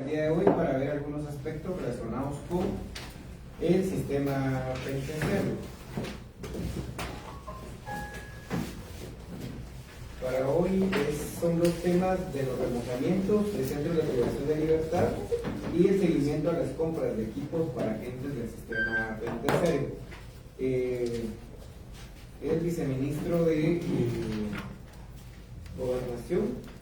El día de hoy para ver algunos aspectos relacionados con el sistema penitenciario. Para hoy son los temas de los remozamientos de centros de privación de libertad y el seguimiento a las compras de equipos para agentes del sistema penitenciario. El viceministro de Gobernación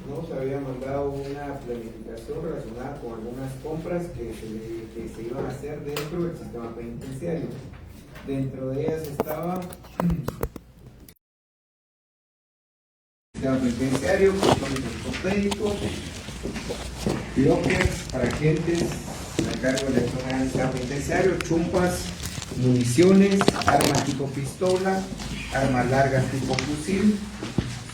nos había mandado una planificación relacionada con algunas compras que se iban a hacer dentro del sistema penitenciario. Dentro de ellas estaba sistema penitenciario, colchones ortopédicos, bloques para agentes a cargo de la Dirección General del Sistema Penitenciario, chumpas, municiones, armas tipo pistola, armas largas tipo fusil,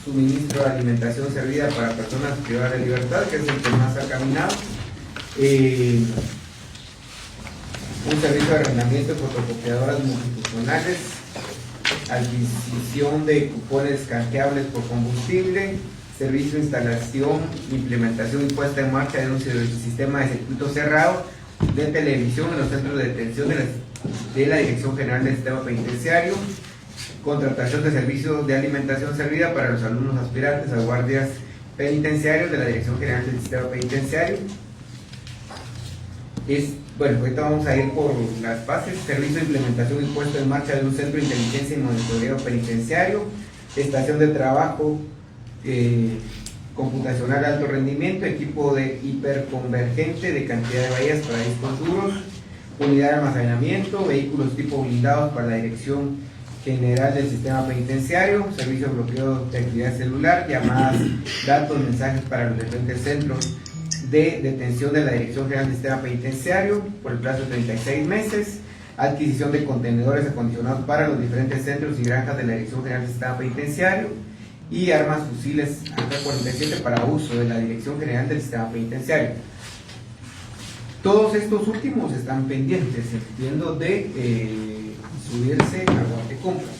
suministro de alimentación servida para personas privadas de libertad, que es el que más ha caminado, un servicio de arrendamiento de fotocopiadoras multifuncionales, adquisición de cupones canjeables por combustible, servicio de instalación, implementación y puesta en marcha de un sistema de circuito cerrado de televisión en los centros de detención de la Dirección General del Sistema Penitenciario, contratación de servicios de alimentación servida para los alumnos aspirantes a guardias penitenciarios de la Dirección General del Sistema Penitenciario. Bueno, ahorita vamos a ir por las bases: servicio de implementación y puesta en marcha de un centro de inteligencia y monitoreo penitenciario, estación de trabajo computacional de alto rendimiento, equipo de hiperconvergente de cantidad de bahías para discos duros, unidad de almacenamiento, vehículos tipo blindados para la Dirección General del Sistema Penitenciario, servicio de bloqueo de actividad celular, llamadas, datos, mensajes para los diferentes centros de detención de la Dirección General del Sistema Penitenciario por el plazo de 36 meses, adquisición de contenedores acondicionados para los diferentes centros y granjas de la Dirección General del Sistema Penitenciario y armas fusiles AK-47 para uso de la Dirección General del Sistema Penitenciario. Todos estos últimos están pendientes, entiendo, de subirse a Guatecompras.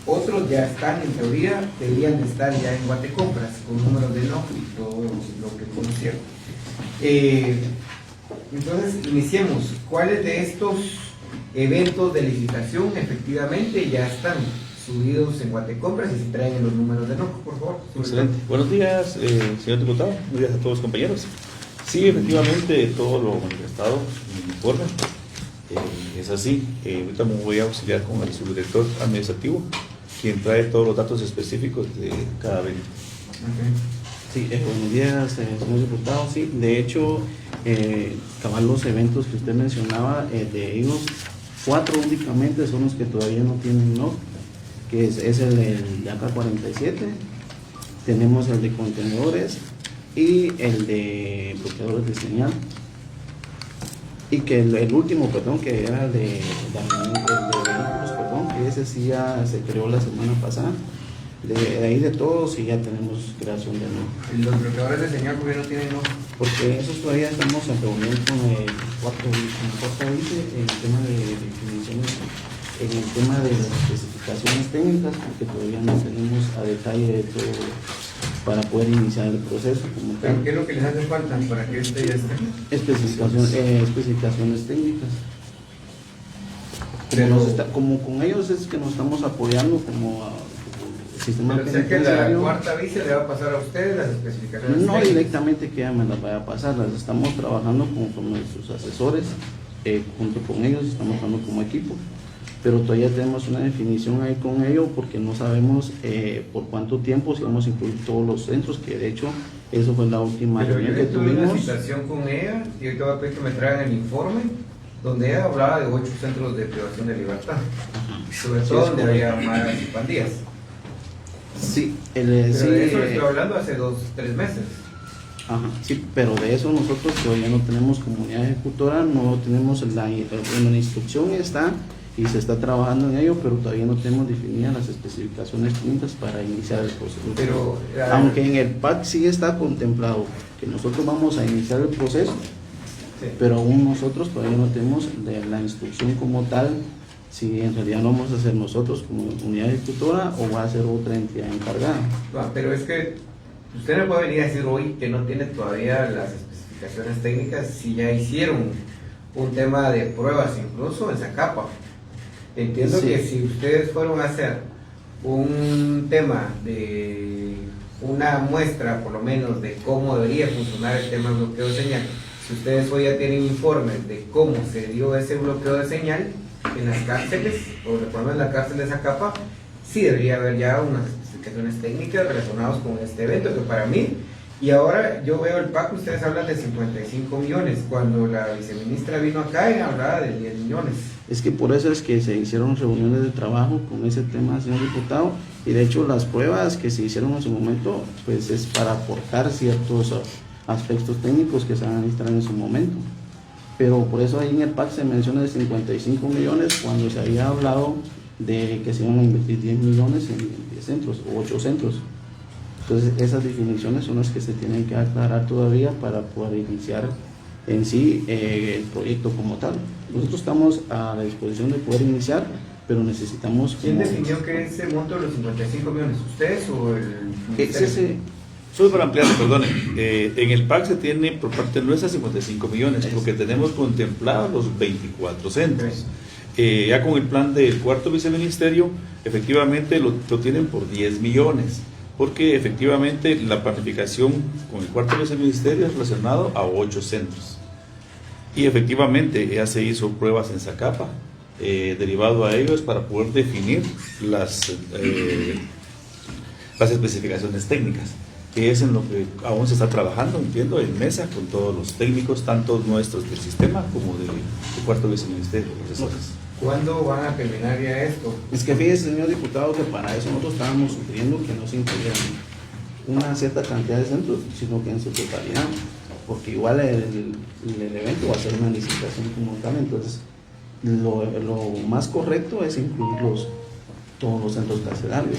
Otros ya están, en teoría, deberían de estar ya en Guatecompras, con números de NOC y todo lo que conocieron. Entonces, iniciemos. ¿Cuáles de estos eventos de licitación efectivamente ya están subidos en Guatecompras y se traen los números de NOC, por favor? Excelente. Buenos días, señor diputado. Buenos días a todos los compañeros. Sí, efectivamente, todo lo manifestado en el informe es así. Ahorita me voy a auxiliar con el subdirector administrativo, quien trae todos los datos específicos de cada evento. Sí, buenos días, señor diputado. Sí, de hecho, cabal, los eventos que usted mencionaba, de ellos, 4 únicamente son los que todavía no tienen NOC, que es el de AK-47, tenemos el de contenedores y el de bloqueadores de señal, y que el último, perdón, que era el de vehículos, perdón, que ese sí ya se creó la semana pasada. De ahí de todos sí ya tenemos creación de NOC. Los bloqueadores de señal porque no tienen NOC. Porque esos todavía estamos en reunión con el 4 vice en el tema de definiciones, en el tema de las especificaciones técnicas, porque todavía no tenemos a detalle de todo para poder iniciar el proceso como tal. ¿Qué es lo que les hace falta para que este ya esté? Especificaciones técnicas. Como con ellos es que nos estamos apoyando como sistema penitenciario. Pero sé que la cuarta vice le va a pasar a ustedes las especificaciones. No técnicas. Directamente que ella me las vaya a pasar, las estamos trabajando con nuestros asesores, junto con ellos, estamos trabajando como equipo, pero todavía tenemos una definición ahí con ellos porque no sabemos por cuánto tiempo, si vamos a incluir todos los centros, que de hecho eso fue la última reunión que tuvimos. Yo tuve una citación con ella y ahorita voy a pedir que me traigan el informe donde ella hablaba de 8 centros de privación de libertad, sobre todo donde había maras y pandillas. Sí, pero de eso estoy hablando hace 2-3 meses. Ajá, sí, pero de eso nosotros todavía no tenemos comunidad ejecutora, no tenemos la instrucción está y se está trabajando en ello, pero todavía no tenemos definidas las especificaciones técnicas para iniciar el proceso. Pero, aunque en el PAC sí está contemplado que nosotros vamos a iniciar el proceso, sí, pero aún nosotros todavía no tenemos la instrucción como tal, si en realidad lo vamos a hacer nosotros como unidad ejecutora o va a ser otra entidad encargada. Pero es que usted no puede venir a decir hoy que no tiene todavía las especificaciones especificaciones técnicas si ya hicieron un tema de pruebas, incluso en Zacapa. Entiendo Sí. que si ustedes fueron a hacer un tema de una muestra, por lo menos, de cómo debería funcionar el tema de bloqueo de señal, si ustedes hoy ya tienen informes de cómo se dio ese bloqueo de señal en las cárceles, o por lo menos en la cárcel de Zacapa, sí debería haber ya unas especificaciones técnicas relacionadas con este evento, que para mí, y ahora yo veo el PAC, ustedes hablan de 55 millones, cuando la viceministra vino acá y hablaba de 10 millones. Es que por eso es que se hicieron reuniones de trabajo con ese tema, señor diputado, y de hecho las pruebas que se hicieron en su momento, pues es para aportar ciertos aspectos técnicos que se van a necesitar en su momento. Pero por eso ahí en el PAC se menciona de 55 millones cuando se había hablado de que se iban a invertir 10 millones en 10 centros o 8 centros. Entonces esas definiciones son las que se tienen que aclarar todavía para poder iniciar en sí el proyecto como tal. Nosotros estamos a la disposición de poder iniciar, pero necesitamos... ¿Quién definió que ese monto de los 55 millones? ¿Ustedes o el ministerio? Solo para ampliar, perdone, en el PAC se tiene por parte nuestra 55 millones, porque tenemos contemplados los 24 centros. Ya con el plan del cuarto viceministerio, efectivamente lo tienen por 10 millones, porque efectivamente la planificación con el cuarto viceministerio es relacionado a 8 centros. Y efectivamente ya se hizo pruebas en Zacapa, derivado a ellos para poder definir las especificaciones técnicas, que es en lo que aún se está trabajando, entiendo, en mesa con todos los técnicos, tanto nuestros del sistema como del cuarto viceministerio, profesores. ¿Cuándo van a terminar ya esto? Es que fíjese, señor diputado, que para eso nosotros estábamos sugiriendo que no se incluyeran una cierta cantidad de centros, sino que en su totalidad, porque igual el evento va a ser una licitación como tal, entonces lo más correcto es incluir todos los centros carcelarios.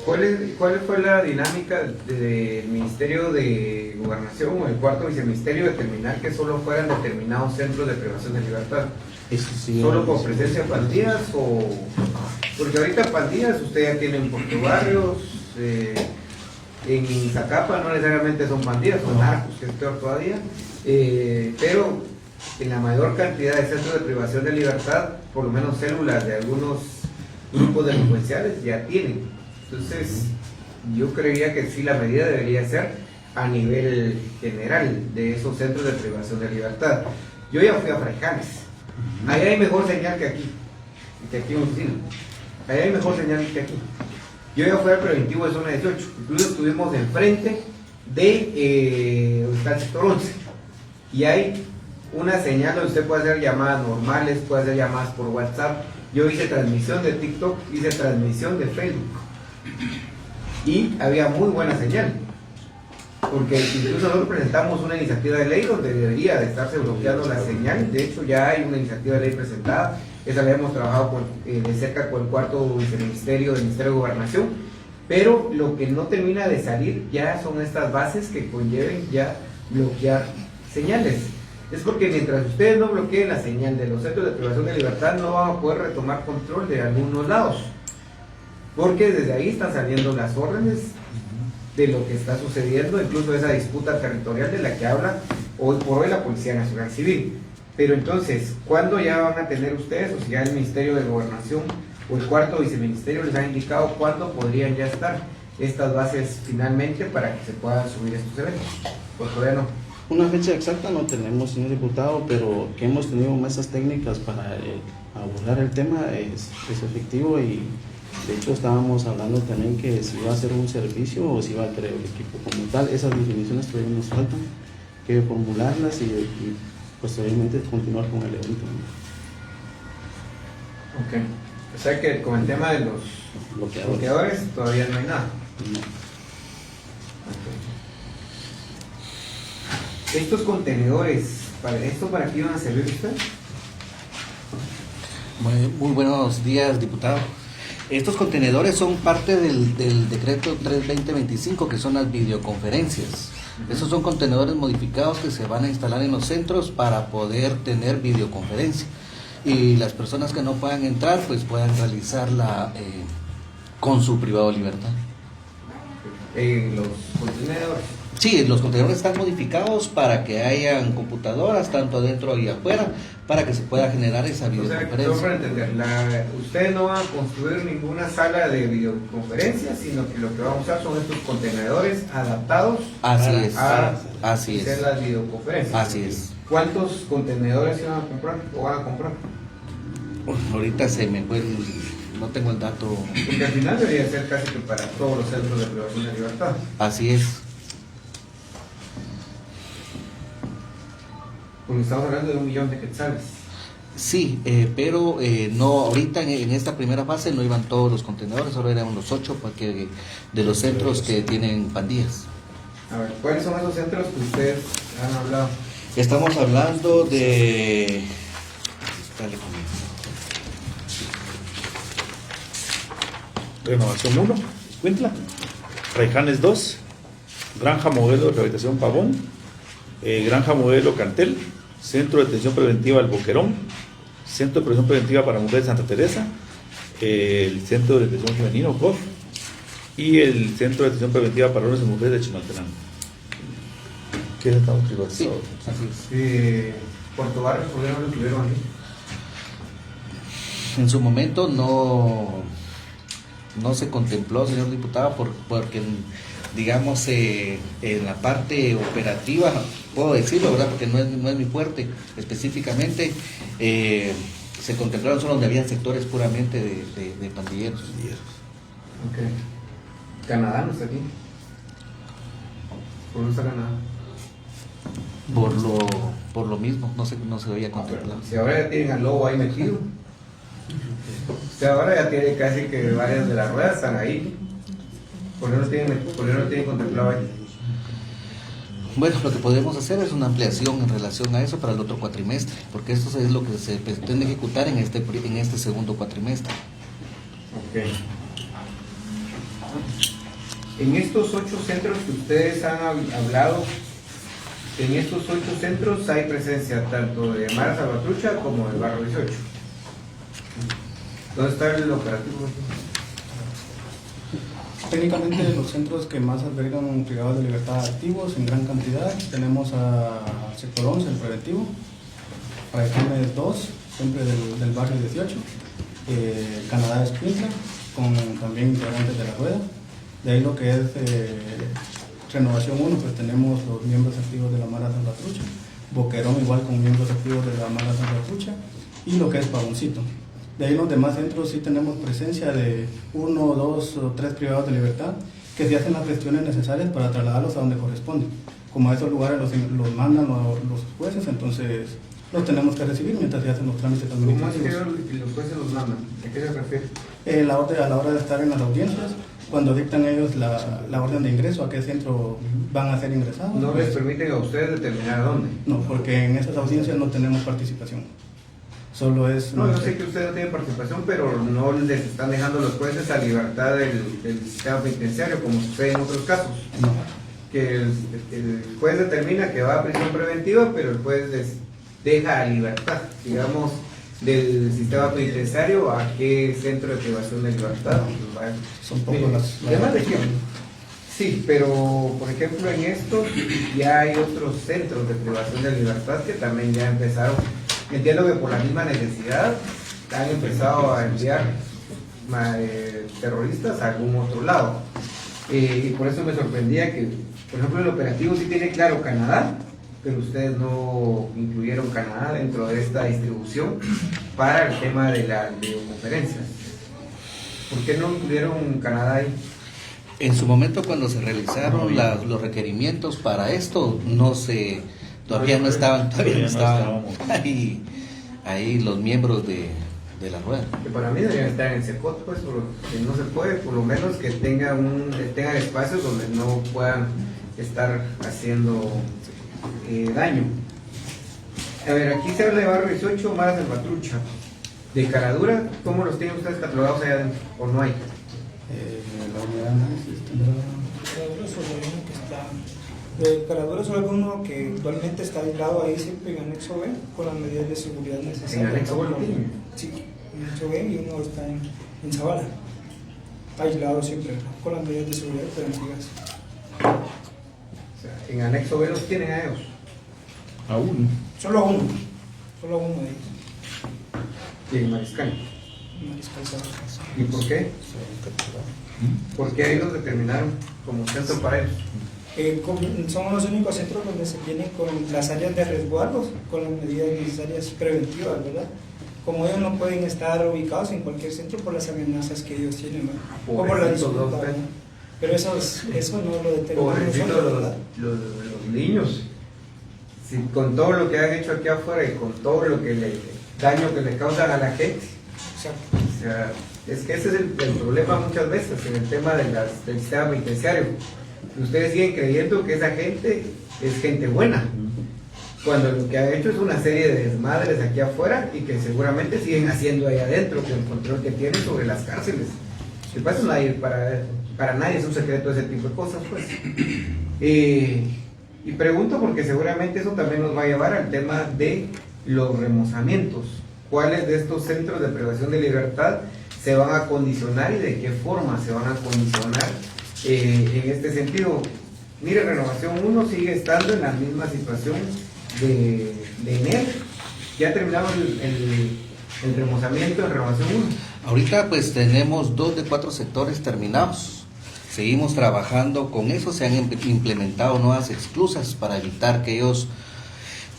¿Cuál fue la dinámica del Ministerio de Gobernación o el cuarto viceministerio de determinar que solo fueran determinados centros de privación de libertad? Eso sí, ¿Solo con presencia de pandillas o...? Porque ahorita pandillas usted ya tiene en Puerto Barrios, en Zacapa no necesariamente son pandillas, son narcos, que es peor todavía, pero en la mayor cantidad de centros de privación de libertad, por lo menos células de algunos grupos delincuenciales ya tienen. Entonces, yo creería que sí, la medida debería ser a nivel general de esos centros de privación de libertad. Yo ya fui a Fraijanes, allá hay mejor señal que aquí en Oficina, allá hay mejor señal que aquí. Yo ya fui al preventivo de zona 18, incluso estuvimos enfrente de donde está el sector 11, y hay una señal donde usted puede hacer llamadas normales, puede hacer llamadas por WhatsApp. Yo hice transmisión de TikTok, hice transmisión de Facebook, y había muy buena señal, porque incluso nosotros presentamos una iniciativa de ley donde debería de estarse bloqueando la señal. De hecho ya hay una iniciativa de ley presentada, esa la hemos trabajado de cerca con el cuarto viceministerio del Ministerio de Gobernación, pero lo que no termina de salir ya son estas bases que conlleven ya bloquear señales. Es porque mientras ustedes no bloqueen la señal de los centros de privación de libertad, no van a poder retomar control de algunos lados, porque desde ahí están saliendo las órdenes de lo que está sucediendo, incluso esa disputa territorial de la que habla hoy por hoy la Policía Nacional Civil. Pero entonces, ¿cuándo ya van a tener ustedes, o si ya el Ministerio de Gobernación o el cuarto viceministerio les ha indicado cuándo podrían ya estar estas bases finalmente para que se puedan subir estos eventos? Pues todavía no. Una fecha exacta no tenemos, señor diputado, pero que hemos tenido mesas técnicas para abordar el tema es efectivo, y de hecho estábamos hablando también que si va a ser un servicio o si va a querer el equipo como tal. Esas definiciones todavía nos faltan, que formularlas y posteriormente continuar con el evento. Ok. O sea que con el tema de los bloqueadores todavía no hay nada. No. Okay. Estos contenedores, ¿para qué iban a servir ustedes? Muy buenos días, diputado. Estos contenedores son parte del decreto 3/2025, que son las videoconferencias. Esos son contenedores modificados que se van a instalar en los centros para poder tener videoconferencia. Y las personas que no puedan entrar, pues puedan realizarla con su privado de libertad. Los contenedores. Sí, los contenedores están modificados para que hayan computadoras tanto adentro y afuera para que se pueda generar esa O sea, solo videoconferencia. para entender, ustedes no van a construir ninguna sala de videoconferencia, sino que lo que van a usar son estos contenedores adaptados Así es, a así hacer es, las videoconferencias. así es. ¿Cuántos contenedores se van a comprar o van a comprar? Ahorita se me fue, no tengo el dato. Porque al final debería ser casi que para todos los centros de privación de libertad. Así es. Porque estamos hablando de 1 millón de quetzales. Sí, pero no, ahorita en esta primera fase no iban todos los contenedores, solo eran los 8 porque de los centros que tienen pandillas. A ver, ¿cuáles son esos centros que ustedes han hablado? Estamos hablando de... Dale conmigo. Renovación 1, Cuintla, Raijanes 2, Granja Modelo de Rehabilitación Pavón, Granja Modelo Cantel, Centro de Detención Preventiva El Boquerón, Centro de Protección Preventiva para Mujeres Santa Teresa, el Centro de Detención Femenino COF y el Centro de Detención Preventiva para Hombres y Mujeres de Chimaltenango. ¿Qué estamos Sí, privatizados? así es. Puerto Barrio, ¿por qué no lo tuvieron ahí? En su momento no se contempló, señor diputado, porque digamos en la parte operativa, puedo decirlo, ¿verdad? Porque no es mi fuerte específicamente, se contemplaron solo donde habían sectores puramente de pandilleros. Ok. Canadá no está aquí. ¿Por qué no está Canadá? Por lo mismo, no se había contemplado. Si ahora ya tienen al lobo ahí metido. O sea, ahora ya tiene casi que varias de las ruedas están ahí. ¿Por qué no tienen contemplado ahí? Bueno, lo que podemos hacer es una ampliación en relación a eso para el otro cuatrimestre, porque esto es lo que se pretende ejecutar en este segundo cuatrimestre. Ok. En estos 8 centros que ustedes han hablado, en estos 8 centros hay presencia tanto de Mara Salvatrucha como del Barrio 18. ¿Dónde está el operativo? Técnicamente los centros que más albergan privados de libertad activos en gran cantidad, tenemos a Sector 11, el preventivo, Raijanes 2, siempre del barrio 18, Canadá Escuintla, con también integrantes de la rueda. De ahí lo que es Renovación 1, pues tenemos los miembros activos de la Mara Salvatrucha, Boquerón igual con miembros activos de la Mara Salvatrucha, y lo que es Pavoncito. De ahí en los demás centros sí tenemos presencia de 1, 2 o 3 privados de libertad que sí hacen las gestiones necesarias para trasladarlos a donde corresponde. Como a esos lugares los mandan los jueces, entonces los tenemos que recibir mientras se hacen los trámites ¿Cómo es que administrativos. los jueces los mandan? ¿A qué se refiere? A la hora de estar en las audiencias, cuando dictan ellos la orden de ingreso, a qué centro van a ser ingresados. No les permiten a ustedes determinar dónde. No, porque en esas audiencias no tenemos participación. Solo es... No, yo sé que ustedes no tienen participación, pero no les están dejando los jueces a libertad del sistema penitenciario, como sucede en otros casos. No. Que el juez determina que va a prisión preventiva, pero el juez les deja a libertad, digamos, del sistema penitenciario a qué centro de privación de libertad. Son pocos las... Además de que, sí, pero por ejemplo en estos ya hay otros centros de privación de libertad que también ya empezaron. Entiendo que por la misma necesidad han empezado a enviar terroristas a algún otro lado. Y por eso me sorprendía que, por ejemplo, el operativo sí tiene claro Canadá, pero ustedes no incluyeron Canadá dentro de esta distribución para el tema de las videoconferencias. ¿Por qué no incluyeron Canadá ahí? En su momento cuando se realizaron los requerimientos para esto, todavía no estaban ahí los miembros de la rueda. Que para mí deberían estar en Secot, pues, que no se puede, por lo menos que tengan espacios donde no puedan estar haciendo daño. A ver, aquí se habla de Barrio 18, Mara Salvatrucha. De Caradura, ¿cómo los tienen ustedes catalogados allá adentro? ¿O no hay? La unidad de análisis tendrá... Caradura es alguno que actualmente está aislado ahí siempre en anexo B con las medidas de seguridad necesarias. ¿En anexo B lo tienen? Sí, en anexo B y uno está en Zavala, aislado siempre con las medidas de seguridad preventivas. O sea, En anexo B los tienen a ellos. Aún. Solo uno de ellos. Y en Mariscal. Mariscal Zabalcas. ¿Y por qué? ¿Por qué ahí los determinaron como centro para ellos? Son los únicos centros donde se tienen con las áreas de resguardo, con las medidas necesarias preventivas, ¿verdad? Como ellos no pueden estar ubicados en cualquier centro por las amenazas que ellos tienen, ¿verdad? O por la Pobrecitos disputa, los, ¿verdad? Pero eso no lo determinamos Pobrecitos nosotros, ¿verdad? los niños. Si con todo lo que han hecho aquí afuera y con todo lo que daño que le causan a la gente, Exacto. o sea, es que ese es el problema muchas veces en el tema del sistema penitenciario. Ustedes siguen creyendo que esa gente es gente buena, cuando lo que ha hecho es una serie de desmadres aquí afuera y que seguramente siguen haciendo ahí adentro con el control que tienen sobre las cárceles. Que pasa para nadie es un secreto ese tipo de cosas, pues. Y pregunto porque seguramente eso también nos va a llevar al tema de los remozamientos. ¿Cuáles de estos centros de privación de libertad se van a condicionar y de qué forma se van a condicionar en este sentido? Mire, Renovación 1 sigue estando en la misma situación de enero. Ya terminaron el remozamiento de Renovación 1. Ahorita pues tenemos 2 de 4 sectores terminados. Seguimos trabajando con eso, se han implementado nuevas esclusas para evitar que ellos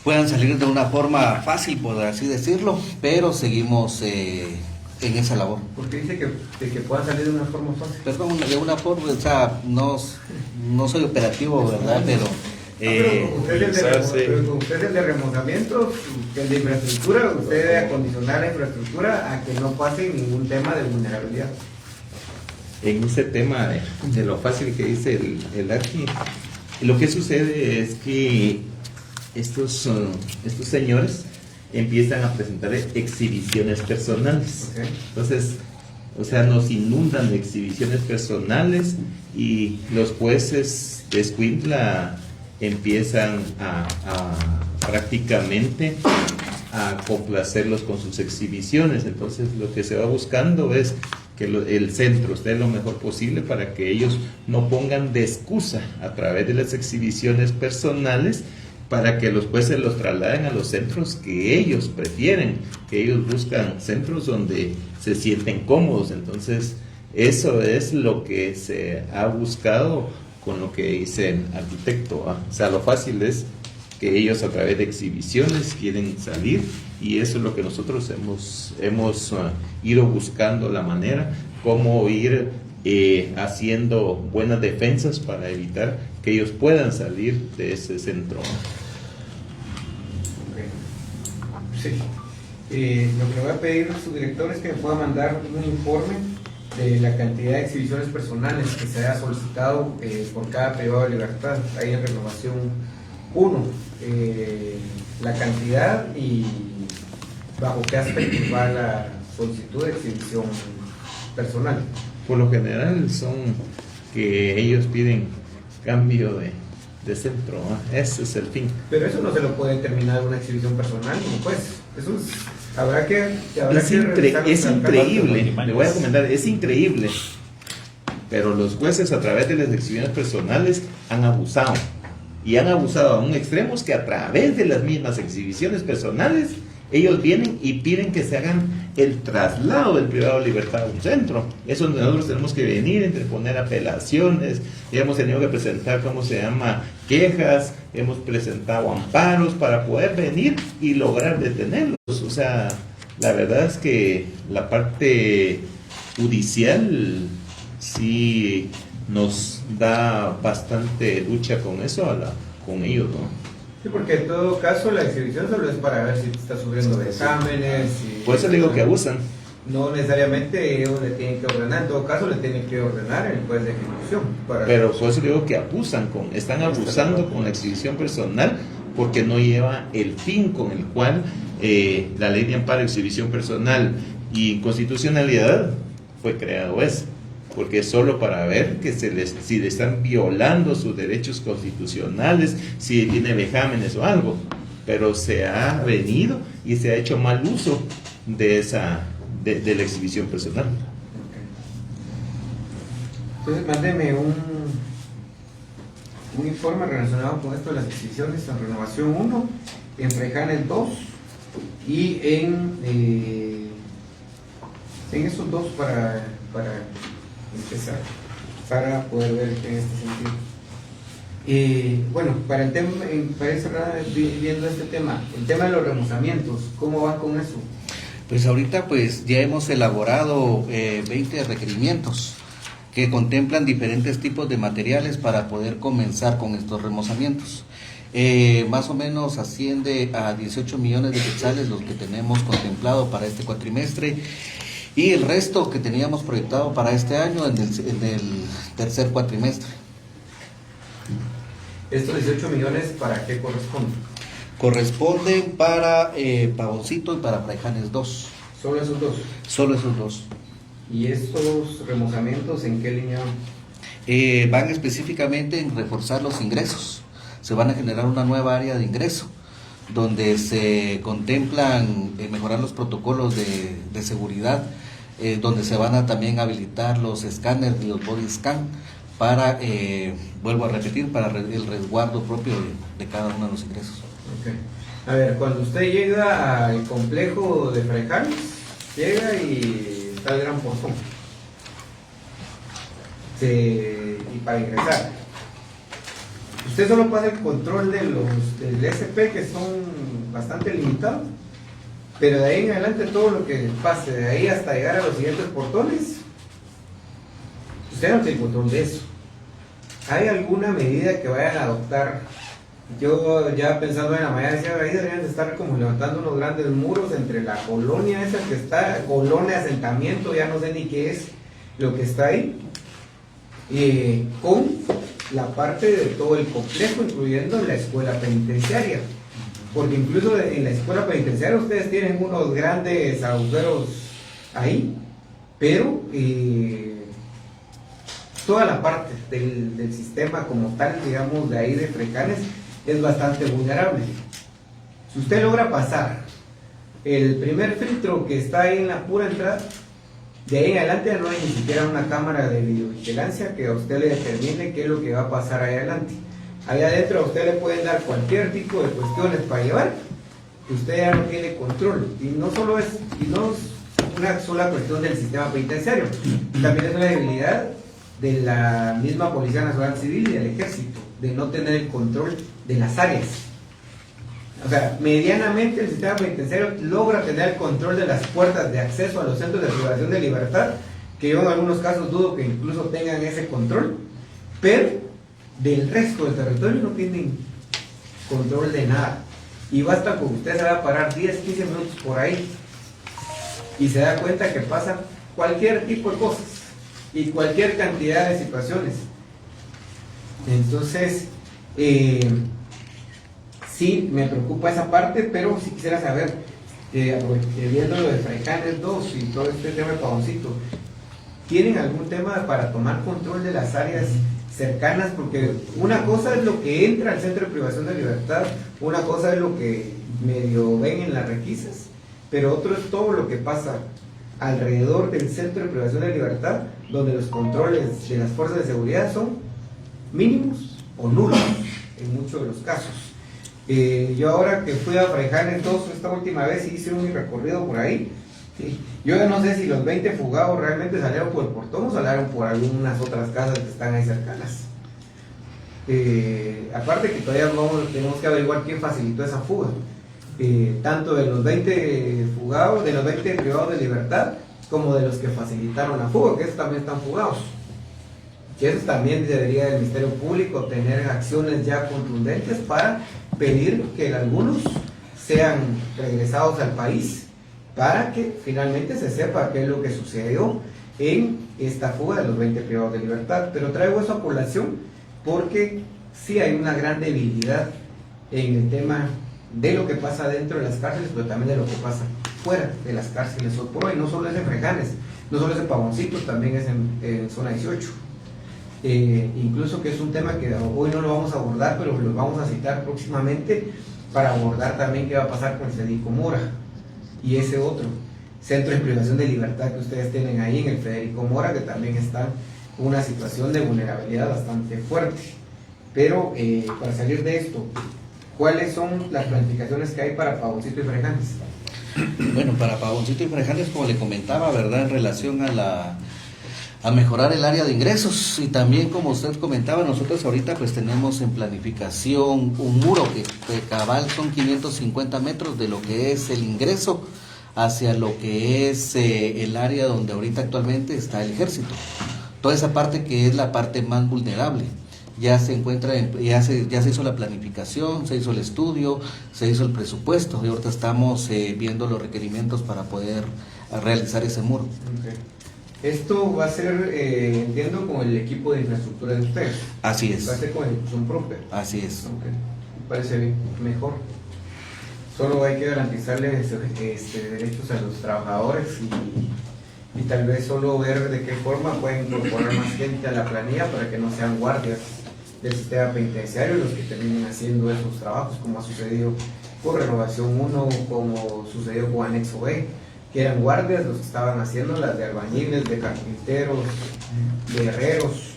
puedan salir de una forma fácil, por así decirlo, pero seguimos en esa labor. Porque dice de que puedan salir de una forma fácil. Perdón, de una forma, o sea, no soy operativo, ¿verdad? Pero Pero usted es el de remozamiento, el de infraestructura, usted debe acondicionar la infraestructura a que no pase ningún tema de vulnerabilidad. En ese tema de lo fácil que dice el Arqui, lo que sucede es que estos señores empiezan a presentar exhibiciones personales. Okay. Entonces, o sea, nos inundan de exhibiciones personales y los jueces de Escuintla empiezan a prácticamente a complacerlos con sus exhibiciones. Entonces, lo que se va buscando es que el centro esté lo mejor posible para que ellos no pongan de excusa a través de las exhibiciones personales para que los jueces los trasladen a los centros que ellos prefieren, que ellos buscan centros donde se sienten cómodos. Entonces, eso es lo que se ha buscado con lo que dice el arquitecto. O sea, lo fácil es que ellos a través de exhibiciones quieren salir, y eso es lo que nosotros hemos ido buscando la manera, cómo ir haciendo buenas defensas para evitar que ellos puedan salir de ese centro. Sí. Lo que voy a pedir a su director es que me pueda mandar un informe de la cantidad de exhibiciones personales que se haya solicitado por cada privado de libertad, ahí en Renovación 1, la cantidad y bajo qué aspectos va la solicitud de exhibición personal. Por lo general son que ellos piden cambio de centro, ¿no? Ese es el fin. Pero eso no se lo puede determinar una exhibición personal, pues eso habrá que es increíble, le voy a comentar, es increíble, pero los jueces a través de las exhibiciones personales han abusado, y han abusado a un extremo que a través de las mismas exhibiciones personales ellos vienen y piden que se hagan el traslado del privado de libertad a un centro. Eso nosotros tenemos que venir, interponer apelaciones, y hemos tenido que presentar, quejas, hemos presentado amparos para poder venir y lograr detenerlos. O sea, la verdad es que la parte judicial sí nos da bastante lucha con eso, con ellos, ¿no? Sí, porque en todo caso la exhibición solo es para ver si está subiendo de exámenes. Por eso digo que abusan. No necesariamente ellos le tienen que ordenar, en todo caso le tienen que ordenar el juez de ejecución. Pero por eso digo que están abusando con la exhibición personal, porque no lleva el fin con el cual la ley de amparo, exhibición personal y constitucionalidad fue creado eso. Porque es solo para ver que si le están violando sus derechos constitucionales, si tiene vejámenes o algo, pero se ha venido y se ha hecho mal uso de la exhibición personal. Entonces mándeme un informe relacionado con esto de las exhibiciones en Renovación 1, en Fraijanes 2 y en esos dos para empezar, para poder ver en este sentido. Bueno, para el tema, para ir viendo este tema, el tema de los remozamientos, ¿cómo va con eso? Pues ahorita pues ya hemos elaborado 20 requerimientos que contemplan diferentes tipos de materiales para poder comenzar con estos remozamientos. Más o menos asciende a 18 millones de quetzales los que tenemos contemplado para este cuatrimestre, y el resto que teníamos proyectado para este año en el tercer cuatrimestre. ¿Estos 18 millones para qué corresponden? Corresponden para Pavoncito y para Fraijanes 2. ¿Solo esos dos? Solo esos dos. ¿Y estos remozamientos en qué línea van? Van específicamente en reforzar los ingresos. Se van a generar una nueva área de ingreso donde se contemplan mejorar los protocolos de seguridad, donde se van a también habilitar los escáneres y los body scan para, vuelvo a repetir, para el resguardo propio de cada uno de los ingresos. Okay. A ver, cuando usted llega al complejo de Fraijanes, llega y está el gran portón. Y para ingresar, usted solo pasa el control de del SP, que son bastante limitados, pero de ahí en adelante todo lo que pase de ahí hasta llegar a los siguientes portones, usted no tiene control de eso. ¿Hay alguna medida que vayan a adoptar? Yo ya pensando en la mañana decía, ahí deberían de estar como levantando unos grandes muros entre la colonia esa que está, colonia, asentamiento, ya no sé ni qué es lo que está ahí, con la parte de todo el complejo, incluyendo la escuela penitenciaria, porque incluso en la escuela penitenciaria ustedes tienen unos grandes agujeros ahí, pero toda la parte del sistema como tal, digamos, de ahí de Fraijanes es bastante vulnerable. Si usted logra pasar el primer filtro que está ahí en la pura entrada, de ahí en adelante no hay ni siquiera una cámara de videovigilancia que a usted le determine qué es lo que va a pasar ahí adelante. Ahí adentro a usted le pueden dar cualquier tipo de cuestiones para llevar, que usted ya no tiene control. Y no solo es, una sola cuestión del sistema penitenciario, también es una debilidad de la misma Policía Nacional Civil y del Ejército, de no tener el control de las áreas. O sea, medianamente el sistema penitenciario logra tener el control de las puertas de acceso a los centros de privación de libertad, que yo en algunos casos dudo que incluso tengan ese control, pero del resto del territorio no tienen control de nada. Y basta con que usted se va a parar 10, 15 minutos por ahí y se da cuenta que pasan cualquier tipo de cosas y cualquier cantidad de situaciones. Entonces, sí, me preocupa esa parte, pero sí quisiera saber, viendo lo de Fraijanes 2 y todo este tema de Pavoncito, ¿tienen algún tema para tomar control de las áreas cercanas? Porque una cosa es lo que entra al centro de privación de libertad, una cosa es lo que medio ven en las requisas, pero otro es todo lo que pasa alrededor del centro de privación de libertad, donde los controles de las fuerzas de seguridad son mínimos o nulos en muchos de los casos. Yo ahora que fui a Fraijanes 2 esta última vez y hice un recorrido por ahí, ¿sí? Yo ya no sé si los 20 fugados realmente salieron por el portón o salieron por algunas otras casas que están ahí cercanas. Aparte que todavía tenemos que averiguar quién facilitó esa fuga, tanto de los 20 fugados, de los 20 privados de libertad, como de los que facilitaron la fuga, que esos también están fugados. Que eso también debería el Ministerio Público tener acciones ya contundentes para pedir que algunos sean regresados al país, para que finalmente se sepa qué es lo que sucedió en esta fuga de los 20 privados de libertad. Pero traigo eso a colación porque sí hay una gran debilidad en el tema de lo que pasa dentro de las cárceles, pero también de lo que pasa fuera de las cárceles hoy por hoy. No solo es en Fraijanes, no solo es en Pavoncito, también es en Zona 18. Incluso que es un tema que hoy no lo vamos a abordar, pero lo vamos a citar próximamente para abordar también qué va a pasar con el Federico Mora y ese otro centro de privación de libertad que ustedes tienen ahí en el Federico Mora, que también está en una situación de vulnerabilidad bastante fuerte. Pero para salir de esto, ¿cuáles son las planificaciones que hay para Pavoncito y Frejanes? Bueno, para Pavoncito y Frejanes, como le comentaba, ¿verdad? En relación a mejorar el área de ingresos, y también como usted comentaba, nosotros ahorita pues tenemos en planificación un muro que cabal son 550 metros de lo que es el ingreso hacia lo que es el área donde ahorita actualmente está el ejército. Toda esa parte que es la parte más vulnerable. Ya se encuentra, ya se hizo la planificación, se hizo el estudio, se hizo el presupuesto y ahorita estamos viendo los requerimientos para poder realizar ese muro. Okay. Esto va a ser, entiendo, con el equipo de infraestructura de ustedes. Así es. Va a ser con ejecución propia. Así es. Okay. Me parece bien, mejor. Solo hay que garantizarles derechos a los trabajadores y tal vez solo ver de qué forma pueden incorporar más gente a la planilla para que no sean guardias del sistema penitenciario los que terminen haciendo esos trabajos, como ha sucedido con Renovación 1, como sucedió con Anexo B, que eran guardias los que estaban haciendo las de albañiles, de carpinteros, de herreros.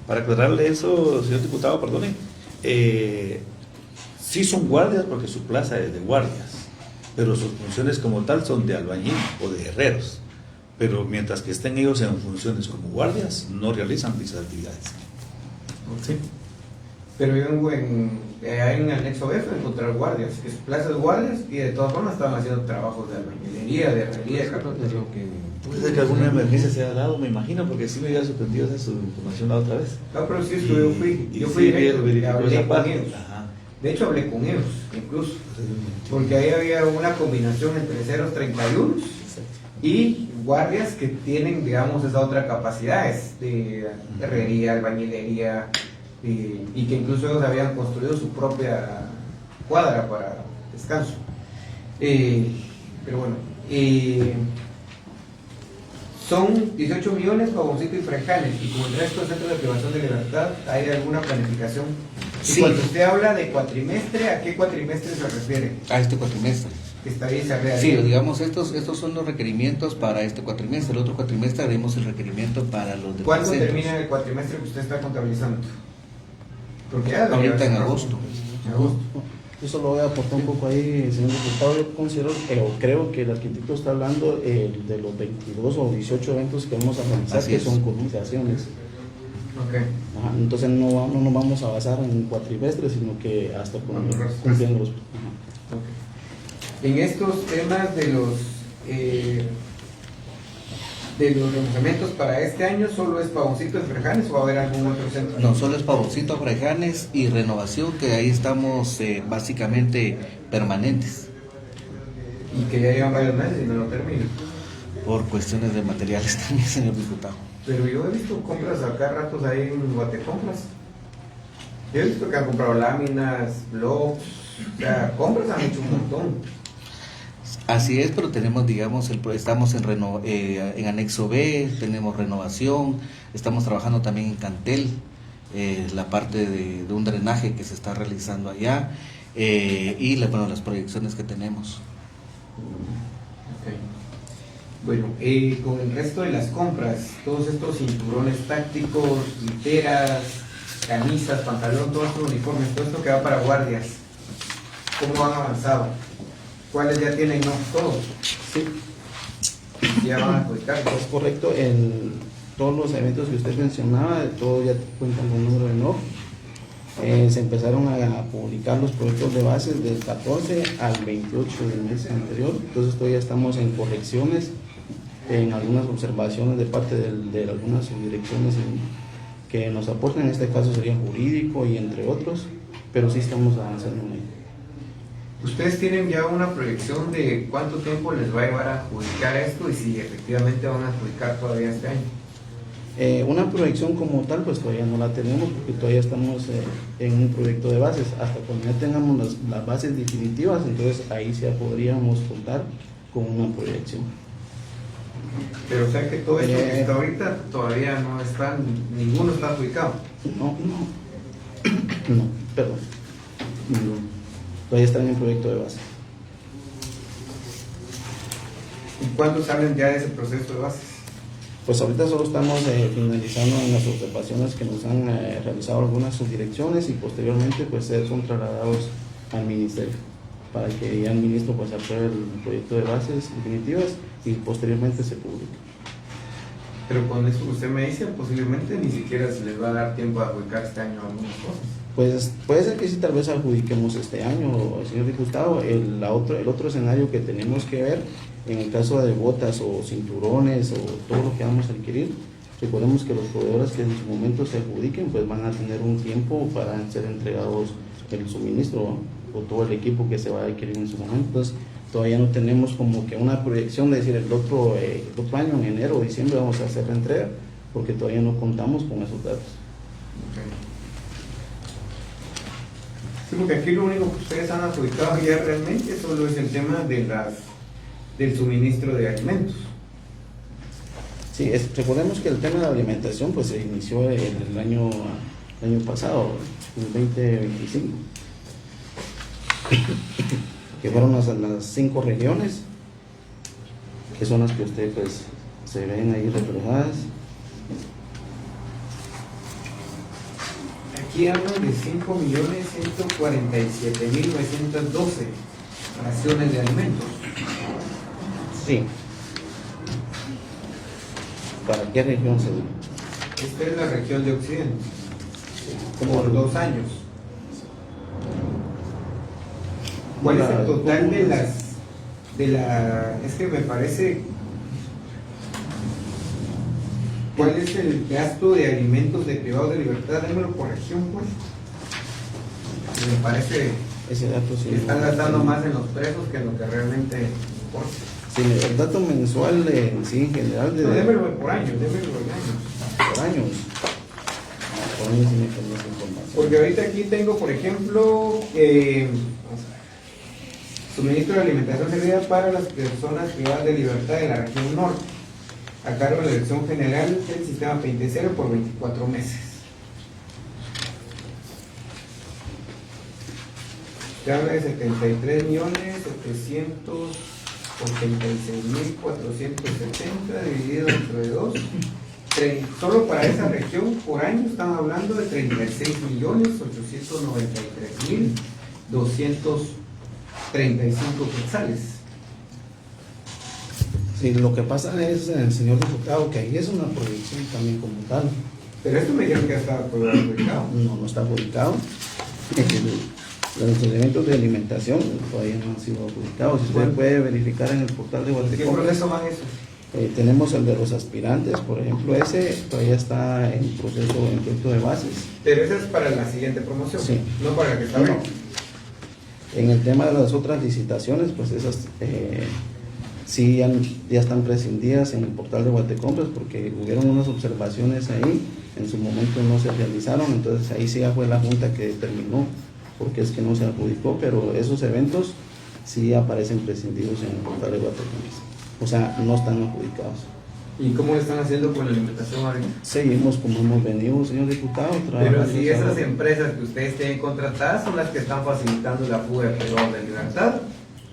Para aclararle eso, señor diputado, perdone, sí son guardias porque su plaza es de guardias, pero sus funciones como tal son de albañil o de herreros. Pero mientras que estén ellos en funciones como guardias, no realizan dichas actividades. ¿Sí? Pero yo en el anexo B fue encontrar guardias, que su plaza de guardias, y de todas formas estaban haciendo trabajos de albañilería, de herrería, de carpintería. Puede ser que alguna emergencia se haya dado, me imagino, porque sí me había sorprendido esa su información la otra vez. No, pero sí, yo fui sí, directo, verificó hablé esa con parte. ellos. Ajá. De hecho, hablé con ellos, incluso, porque ahí había una combinación entre 031 y guardias que tienen, digamos, esa otra capacidad de herrería, albañilería, y que incluso ellos habían construido su propia cuadra para descanso. Pero bueno, son 18 millones Pavoncito y Frejanes, y como el resto de centros de privación de libertad, ¿hay alguna planificación? Sí. Y cuando usted habla de cuatrimestre, ¿a qué cuatrimestre se refiere? A este cuatrimestre. Que está bien, se realiza. Sí, digamos, estos son los requerimientos para este cuatrimestre. El otro cuatrimestre haremos el requerimiento para los demás ¿Cuándo centros. termina el cuatrimestre que usted está contabilizando? Porque ya Ahorita en agosto. En agosto. Yo solo voy a aportar un poco ahí, señor diputado. Yo considero, o creo que el arquitecto está hablando de los 22 o 18 eventos que vamos a realizar, Así que es. son cotizaciones. Ok. Ajá, entonces no nos vamos a basar en cuatrimestres, sino que hasta cumpliendo los... Ajá. Okay. En estos temas de los remozamientos para este año, ¿solo es Pavoncito de Frejanes o va a haber algún otro centro? No, solo es Pavoncito, Frejanes y Renovación, que ahí estamos básicamente permanentes Y que ya llevan varios meses y no lo terminan. por cuestiones de materiales también, señor diputado. Pero yo he visto compras acá ratos ahí en Guatecompras. Yo he visto que han comprado láminas, blogs, o sea, compras han hecho un montón. Así es, pero tenemos, digamos, estamos en anexo B, tenemos renovación, estamos trabajando también en Cantel, la parte de un drenaje que se está realizando allá, y las proyecciones que tenemos. Okay. Bueno, con el resto de las compras, todos estos cinturones tácticos, literas, camisas, pantalón, todos estos uniformes, todo esto que va para guardias, ¿cómo han avanzado? ¿Cuáles ya tienen? No, todos. Sí, Ya van a adjudicar. es correcto. Todos los eventos que usted mencionaba, todos ya cuentan con número de NOC. Se empezaron a publicar los proyectos de bases del 14 al 28 del mes anterior. Entonces todavía estamos en correcciones, en algunas observaciones de parte de algunas subdirecciones que nos aportan. En este caso sería jurídico y entre otros, pero sí estamos avanzando en ello. ¿Ustedes tienen ya una proyección de cuánto tiempo les va a llevar a adjudicar esto y si efectivamente van a adjudicar todavía este año? Una proyección como tal pues todavía no la tenemos porque todavía estamos en un proyecto de bases. Hasta cuando ya tengamos las bases definitivas, entonces ahí ya podríamos contar con una proyección. Pero o sea que todo esto que está ahorita todavía no está, ninguno está adjudicado. No, perdón. No, todavía están en proyecto de base. ¿Y cuándo salen ya de ese proceso de bases? Pues ahorita solo estamos finalizando en las observaciones que nos han realizado algunas subdirecciones y posteriormente pues son trasladados al ministerio para que ya el ministro pues apruebe el proyecto de bases definitivas y posteriormente se publique. Pero con eso que usted me dice, posiblemente ni siquiera se les va a dar tiempo a adjudicar este año algunas cosas. Pues puede ser que sí, tal vez adjudiquemos este año, señor diputado. El otro escenario que tenemos que ver, en el caso de botas o cinturones o todo lo que vamos a adquirir, recordemos que los proveedores que en su momento se adjudiquen, pues van a tener un tiempo para ser entregados el suministro, ¿no? O todo el equipo que se va a adquirir en su momento. Entonces, todavía no tenemos como que una proyección de decir el otro año, en enero o diciembre, vamos a hacer la entrega, porque todavía no contamos con esos datos. Okay. Sí, porque aquí lo único que ustedes han adjudicado ya realmente solo es el tema de del suministro de alimentos. Sí, recordemos que el tema de la alimentación pues se inició en el año pasado, en el 2025, que fueron las 5 regiones, que son las que ustedes pues se ven ahí reflejadas. Aquí hablan de 5.147.912 raciones de alimentos. Sí. ¿Para qué región se dio? Esta es la región de Occidente, ¿Cómo? por 2 años. ¿Cuál es el total es que me parece, cuál es el gasto de alimentos de privados de libertad? Démelo por región, pues. Me parece Ese dato sí. que están gastando más en los presos que en lo que realmente importa. Sí, el dato mensual sí, en general No, démelo por años, démelo por años. por años. Por años sí me tengo esa información. Porque ahorita aquí tengo, por ejemplo, vamos a ver, suministro de alimentación servida para las personas privadas de libertad de la región norte, a cargo de la Dirección General del Sistema Penitenciario por 24 meses. Se habla de 73.786.470 dividido entre 2. Solo para esa región por año están hablando de 36.893.235 quetzales. Sí, lo que pasa es, señor diputado, que ahí es una proyección también como tal. Pero esto me dijeron que ya estaba publicado. No está publicado. Los elementos de alimentación todavía no han sido publicados. Si usted puede verificar en el portal de ¿De qué Guatecombres, proceso van esos? tenemos el de los aspirantes, por ejemplo, ese todavía está en proceso, en proyecto de bases. Pero esa es para la siguiente promoción, Sí. no para la que está No. ahorita. En el tema de las otras licitaciones, pues esas sí ya están prescindidas en el portal de Guatecombres porque hubieron unas observaciones ahí, en su momento no se realizaron, entonces ahí sí ya fue la Junta que determinó porque es que no se adjudicó, pero esos eventos sí aparecen prescindidos en el portal de Guatecombres, o sea, no están adjudicados. ¿Y cómo lo están haciendo con la alimentación ahorita? Seguimos como hemos venido, señor diputado, Pero trabajando si esa esas obra. empresas que ustedes tienen contratadas son las que están facilitando la fuga de privados de libertad.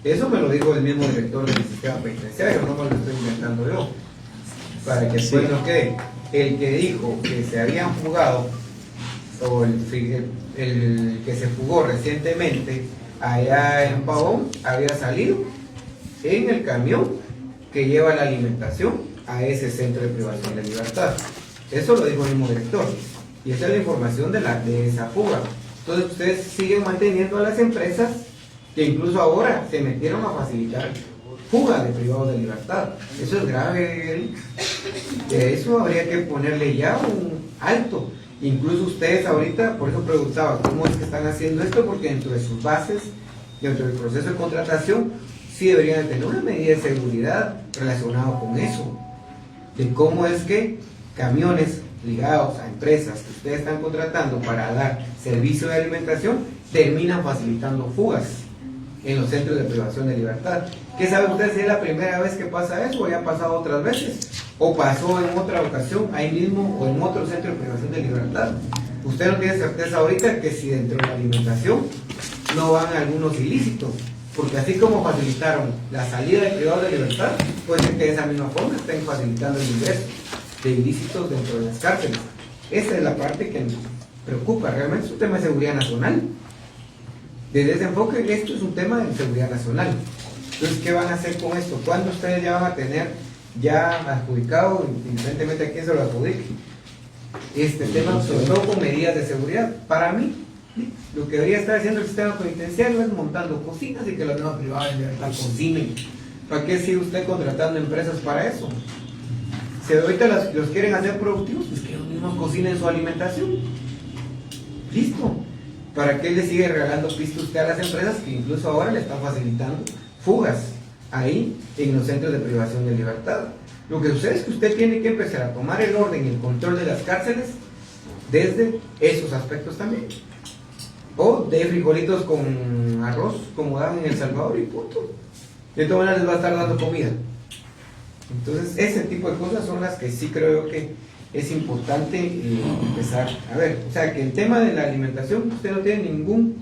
Eso me lo dijo el mismo director del sistema penitenciario, no me lo estoy inventando yo. Para que después no quede. El que dijo que se habían fugado, o el que se fugó recientemente allá en Pavón, había salido en el camión que lleva la alimentación a ese centro de privación de libertad. Eso lo dijo el mismo director. Y esa es la información de esa fuga. Entonces ustedes siguen manteniendo a las empresas que incluso ahora se metieron a facilitar fuga de privados de libertad. Eso es grave, Eric. De eso habría que ponerle ya un alto. Incluso ustedes ahorita, por eso preguntaba cómo es que están haciendo esto, porque dentro de sus bases, dentro del proceso de contratación, sí deberían tener una medida de seguridad relacionada con eso. De cómo es que camiones ligados a empresas que ustedes están contratando para dar servicio de alimentación terminan facilitando fugas en los centros de privación de libertad. ¿Qué sabe usted si es la primera vez que pasa eso o ya ha pasado otras veces? ¿O pasó en otra ocasión ahí mismo o en otro centro de privación de libertad? Usted no tiene certeza ahorita que si dentro de la alimentación no van algunos ilícitos, porque así como facilitaron la salida de privados de libertad, puede ser que de esa misma forma estén facilitando el ingreso de ilícitos dentro de las cárceles. Esa es la parte que nos preocupa, realmente es un tema de seguridad nacional. Desde ese enfoque, esto es un tema de seguridad nacional. Entonces, ¿qué van a hacer con esto? ¿Cuándo ustedes ya van a tener ya adjudicado, independientemente a quién se lo adjudique, este tema, sobre todo con medidas de seguridad? Para mí, lo que debería estar haciendo el sistema penitenciario es montando cocinas y que las nuevas privadas la cocinen. ¿Para qué sigue usted contratando empresas para eso? Si ahorita los quieren hacer productivos, pues que ellos mismos cocinen su alimentación. Listo. ¿Para qué le sigue regalando pisto usted a las empresas que incluso ahora le están facilitando fugas ahí en los centros de privación de libertad? Lo que sucede es que usted tiene que empezar a tomar el orden y el control de las cárceles desde esos aspectos también. O de frijolitos con arroz, como dan en El Salvador, y punto. De todas maneras les va a estar dando comida. Entonces, ese tipo de cosas son las que sí creo que es importante empezar a ver. O sea, que el tema de la alimentación, usted no tiene ningún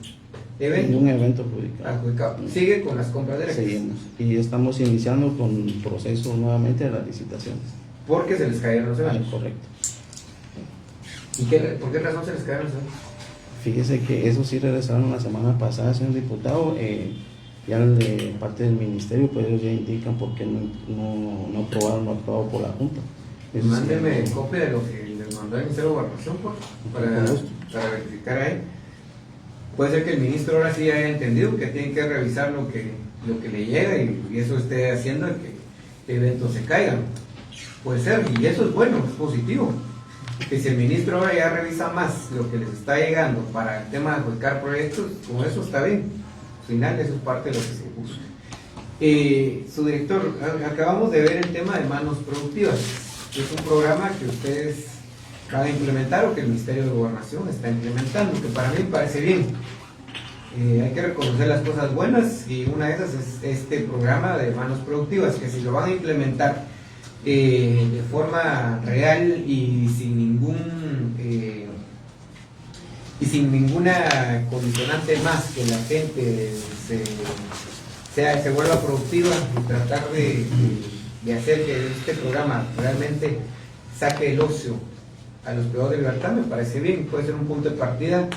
evento adjudicado. Sigue con las compras de Seguimos. Y estamos iniciando con procesos nuevamente de las licitaciones. Porque se les cayeron los eventos. Correcto. ¿Y por qué razón se les cayeron los eventos? Fíjese que eso sí regresaron la semana pasada, señor diputado. Ya de parte del ministerio, pues ellos ya indican por qué no aprobaron lo aprobado por la Junta. Mándeme copia de lo que les mandó el Ministerio de Gobernación para verificar ahí. Puede ser que el ministro ahora sí haya entendido que tienen que revisar lo que le llega y eso esté haciendo que eventos se caigan. Puede ser, y eso es bueno, es positivo. Que si el ministro ahora ya revisa más lo que les está llegando para el tema de adjudicar proyectos, con eso está bien. Al final eso es parte de lo que se busca. Su director, acabamos de ver el tema de manos productivas. Es un programa que ustedes van a implementar o que el Ministerio de Gobernación está implementando, que para mí me parece bien. Hay que reconocer las cosas buenas y una de esas es este programa de manos productivas, que si lo van a implementar de forma real y sin ninguna condicionante más, que la gente se vuelva productiva y tratar de hacer que este programa realmente saque el ocio a los privados de libertad, me parece bien. Puede ser un punto de partida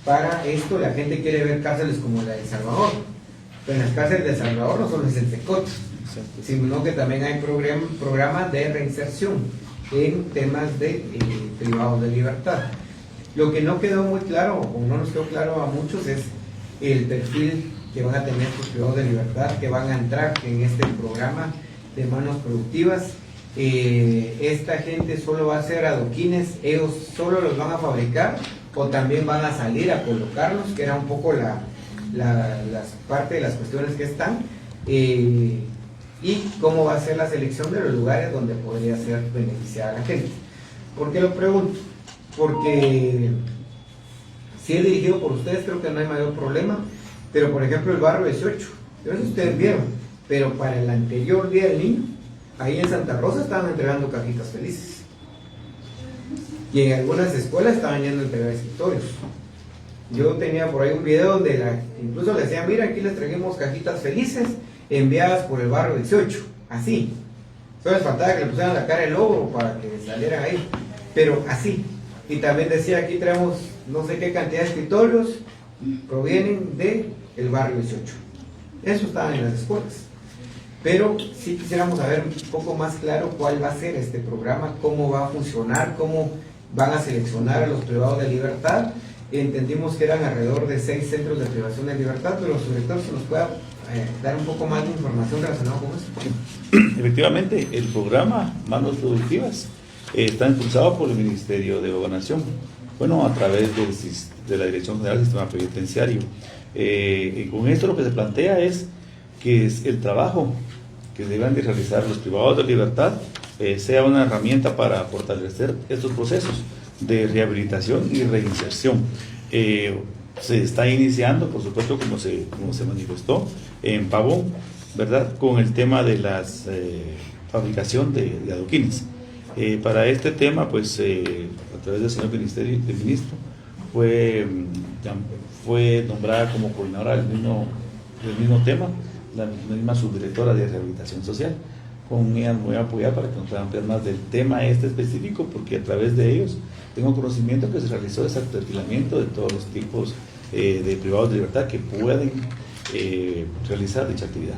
para esto. La gente quiere ver cárceles como la de El Salvador, pero en las cárceles de El Salvador no solo es el TECOT, sino que también hay programas de reinserción en temas de privados de libertad. Lo que no quedó muy claro, o no nos quedó claro a muchos, es el perfil que van a tener los privados de libertad, que van a entrar en este programa de manos productivas. Esta gente solo va a hacer adoquines, ellos solo los van a fabricar o también van a salir a colocarlos, que era un poco la parte de las cuestiones que están, y cómo va a ser la selección de los lugares donde podría ser beneficiada la gente. ¿Por qué lo pregunto? Porque si es dirigido por ustedes creo que no hay mayor problema, pero por ejemplo el barrio 18, yo no sé si ustedes vieron, pero para el anterior Día del Niño, ahí en Santa Rosa estaban entregando cajitas felices. Y en algunas escuelas estaban yendo a entregar escritorios. Yo tenía por ahí un video donde incluso le decían, mira, aquí les traemos cajitas felices enviadas por el barrio 18. Así. Solo les faltaba que le pusieran la cara del lobo para que salieran ahí. Pero así. Y también decía, aquí traemos no sé qué cantidad de escritorios, provienen del barrio 18. Eso estaban en las escuelas. Pero sí quisiéramos saber un poco más claro cuál va a ser este programa, cómo va a funcionar, cómo van a seleccionar a los privados de libertad. Entendimos que eran alrededor de 6 centros de privación de libertad, pero su director se nos pueda dar un poco más de información relacionada con eso. Efectivamente, el programa Manos Productivas está impulsado por el Ministerio de Gobernación, bueno, a través de la Dirección General del Sistema Penitenciario. Y con esto lo que se plantea es que el trabajo que deben de realizar los privados de libertad sea una herramienta para fortalecer estos procesos de rehabilitación y reinserción. Se está iniciando, por supuesto, como se manifestó en Pavón, ¿verdad?, con el tema de la fabricación de adoquines. Para este tema, pues, a través del señor ministro, fue nombrada como coordinadora del mismo tema la misma subdirectora de rehabilitación social. con ellas me voy a apoyar para que nos puedan ampliar más del tema específico, porque a través de ellos tengo conocimiento que se realizó ese perfilamiento de todos los tipos de privados de libertad que pueden realizar dicha actividad.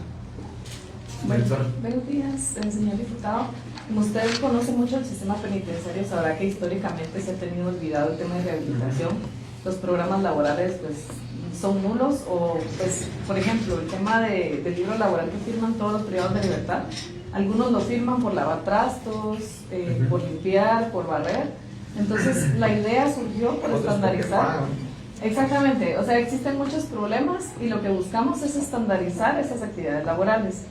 Buenos días, señor diputado. Como usted conoce mucho el sistema penitenciario, sabrá que históricamente se ha tenido olvidado el tema de rehabilitación. Los programas laborales pues son nulos, o pues, por ejemplo, el tema del libro laboral que firman todos los privados de libertad. Algunos lo firman por lavar trastos, por limpiar, por barrer. Entonces la idea surgió por estandarizar. Exactamente, o sea, existen muchos problemas y lo que buscamos es estandarizar esas actividades laborales.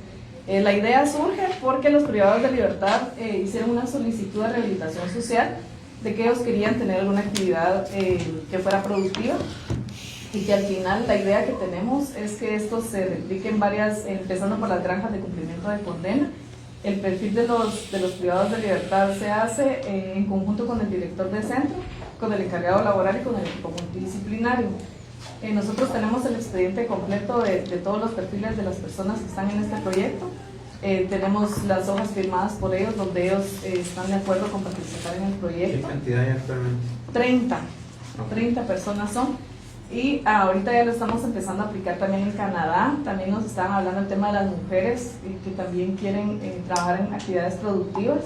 La idea surge porque los privados de libertad hicieron una solicitud de rehabilitación social de que ellos querían tener alguna actividad que fuera productiva, y que al final la idea que tenemos es que esto se replique en varias, empezando por las granjas de cumplimiento de condena. El perfil de los privados de libertad se hace en conjunto con el director de centro, con el encargado laboral y con el equipo multidisciplinario. Nosotros tenemos el expediente completo de todos los perfiles de las personas que están en este proyecto. Tenemos las hojas firmadas por ellos donde ellos están de acuerdo con participar en el proyecto. ¿Qué cantidad hay actualmente? 30 personas son. Y ahorita ya lo estamos empezando a aplicar también en Canadá. También nos estaban hablando del tema de las mujeres que también quieren trabajar en actividades productivas.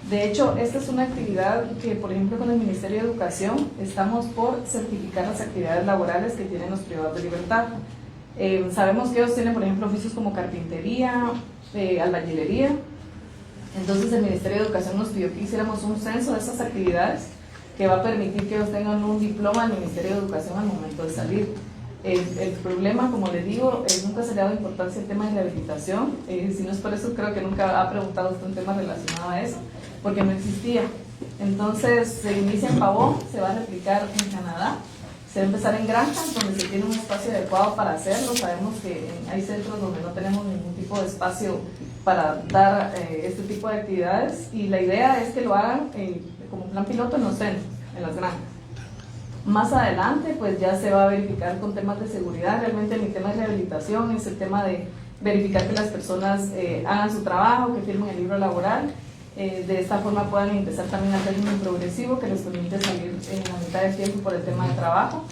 De hecho, esta es una actividad que, por ejemplo, con el Ministerio de Educación estamos por certificar las actividades laborales que tienen los privados de libertad. Sabemos que ellos tienen, por ejemplo, oficios como carpintería, albañilería. Entonces el Ministerio de Educación nos pidió que hiciéramos un censo de esas actividades que va a permitir que ellos tengan un diploma del Ministerio de Educación al momento de salir. El problema, como les digo, nunca se le ha dado importancia al tema de rehabilitación. Si no es por eso, creo que nunca ha preguntado usted un tema relacionado a eso, porque no existía. Entonces se inicia en Pavón, se va a replicar en Canadá, se va a empezar en granjas donde se tiene un espacio adecuado para hacerlo. Sabemos que hay centros donde no tenemos ningún tipo de espacio para dar este tipo de actividades, y la idea es que lo hagan como plan piloto en los centros, en las granjas. Más adelante pues ya se va a verificar con temas de seguridad. Realmente mi tema de rehabilitación es el tema de verificar que las personas hagan su trabajo, que firmen el libro laboral, de esta forma puedan empezar también al régimen progresivo que les permite salir en la mitad del tiempo por el tema de trabajo,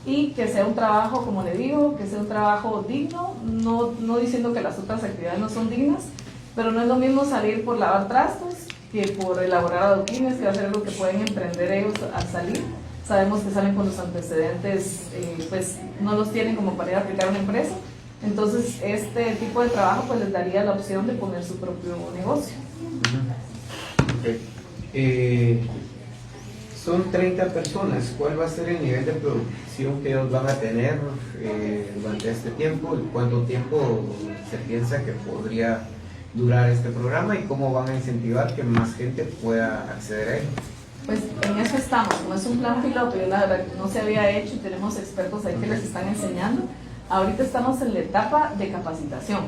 y que sea un trabajo, como le digo, que sea un trabajo digno, no diciendo que las otras actividades no son dignas, pero no es lo mismo salir por lavar trastos que por elaborar adoquines, que va a ser algo que pueden emprender ellos al salir. Sabemos que salen con los antecedentes, pues no los tienen como para ir a aplicar a una empresa. Entonces este tipo de trabajo pues les daría la opción de poner su propio negocio. Son 30 personas. ¿Cuál va a ser el nivel de producción que ellos van a tener durante este tiempo? ¿Cuánto tiempo se piensa que podría durar este programa y cómo van a incentivar que más gente pueda acceder a él? Pues en eso estamos, como es un plan piloto y la verdad no se había hecho y tenemos expertos ahí que les están enseñando. Ahorita estamos en la etapa de capacitación.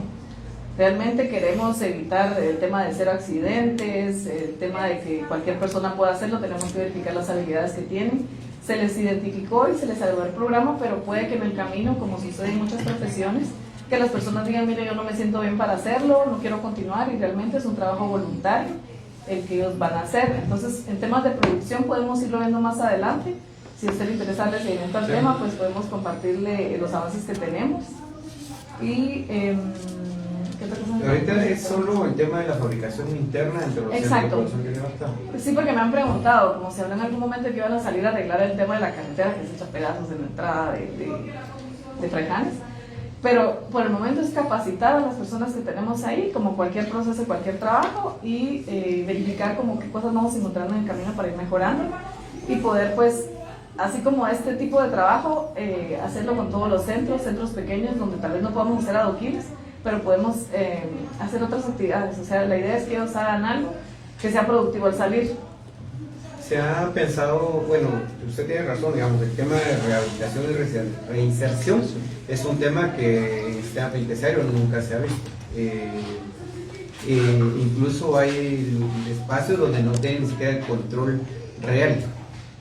Realmente queremos evitar el tema de cero accidentes, el tema de que cualquier persona pueda hacerlo. Tenemos que verificar las habilidades que tienen. Se les identificó y se les agregó el programa, pero puede que en el camino, como sucede en muchas profesiones, que las personas digan, mire, yo no me siento bien para hacerlo, no quiero continuar, y realmente es un trabajo voluntario el que ellos van a hacer. Entonces, en temas de producción podemos irlo viendo más adelante. Si a usted le interesa darle seguimiento al tema, pues podemos compartirle los avances que tenemos. Y ¿qué otra cosa? Ahorita es solo el tema de la fabricación interna entre los Exacto. centros de producción de libertad. Sí, porque me han preguntado, como se habló en algún momento que iban a salir a arreglar el tema de la carretera que se echa pedazos en la entrada de Fraijanes. Pero por el momento es capacitar a las personas que tenemos ahí, como cualquier proceso, cualquier trabajo, y verificar como qué cosas vamos encontrando en el camino para ir mejorando, y poder pues, así como este tipo de trabajo, hacerlo con todos los centros pequeños donde tal vez no podamos hacer adoquines, pero podemos hacer otras actividades. O sea, la idea es que ellos hagan algo que sea productivo al salir. Se ha pensado, bueno, usted tiene razón, digamos, el tema de rehabilitación y reinserción es un tema que en el sistema penitenciario nunca se ha visto. Incluso hay espacios donde no tienen ni siquiera el control real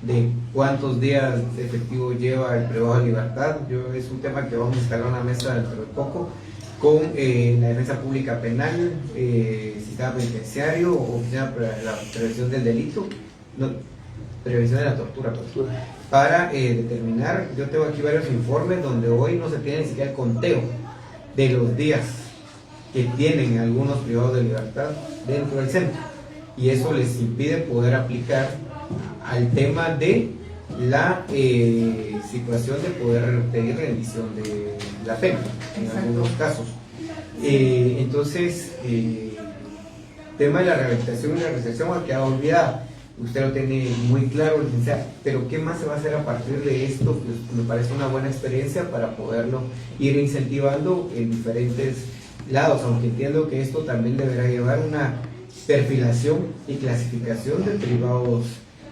de cuántos días efectivo lleva el privado de libertad. Es un tema que vamos a instalar una mesa dentro de poco con la defensa pública penal, sistema penitenciario o oficina para la prevención del delito, no, prevención de la tortura, para determinar. Yo tengo aquí varios informes donde hoy no se tiene ni siquiera el conteo de los días que tienen algunos privados de libertad dentro del centro, y eso les impide poder aplicar al tema de la situación de poder pedir rendición de la pena en algunos casos. Entonces, tema de la rehabilitación y la reinserción ha quedado olvidado. Usted lo tiene muy claro, licenciado, pero ¿qué más se va a hacer a partir de esto? Pues me parece una buena experiencia para poderlo ir incentivando en diferentes lados, aunque entiendo que esto también deberá llevar una perfilación y clasificación de privados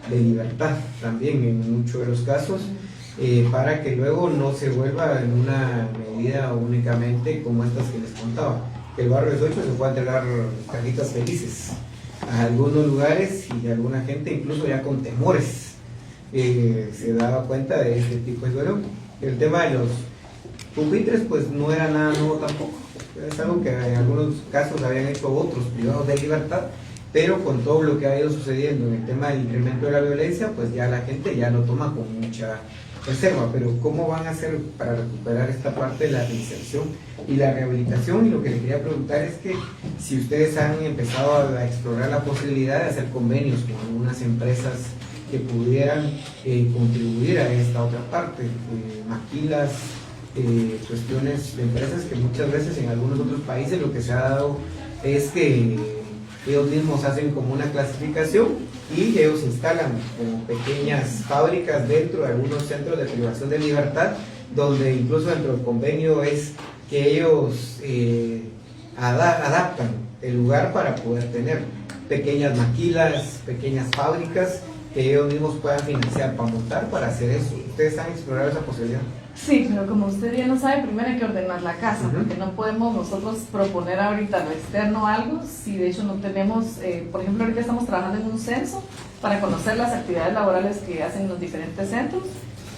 de libertad también en muchos de los casos, para que luego no se vuelva en una medida únicamente como estas que les contaba, que el barrio 18 se pueda entregar cajitas felices a algunos lugares, y alguna gente incluso ya con temores se daba cuenta de este tipo de duelo. El tema de los pupitres pues no era nada nuevo tampoco, es algo que en algunos casos habían hecho otros privados de libertad, pero con todo lo que ha ido sucediendo en el tema del incremento de la violencia, pues ya la gente ya lo toma con mucha reserva. Pero ¿cómo van a hacer para recuperar esta parte de la reinserción y la rehabilitación? Y lo que le quería preguntar es que si ustedes han empezado a explorar la posibilidad de hacer convenios con algunas empresas que pudieran contribuir a esta otra parte, maquilas, cuestiones de empresas que muchas veces en algunos otros países lo que se ha dado es que ellos mismos hacen como una clasificación y ellos instalan como pequeñas fábricas dentro de algunos centros de privación de libertad, donde incluso dentro del convenio es que ellos adaptan el lugar para poder tener pequeñas maquilas, pequeñas fábricas que ellos mismos puedan financiar para montar, para hacer eso. ¿Ustedes han explorado esa posibilidad? Sí, pero como usted bien lo sabe, primero hay que ordenar la casa, porque no podemos nosotros proponer ahorita lo externo algo si de hecho no tenemos, por ejemplo, ahorita estamos trabajando en un censo para conocer las actividades laborales que hacen los diferentes centros,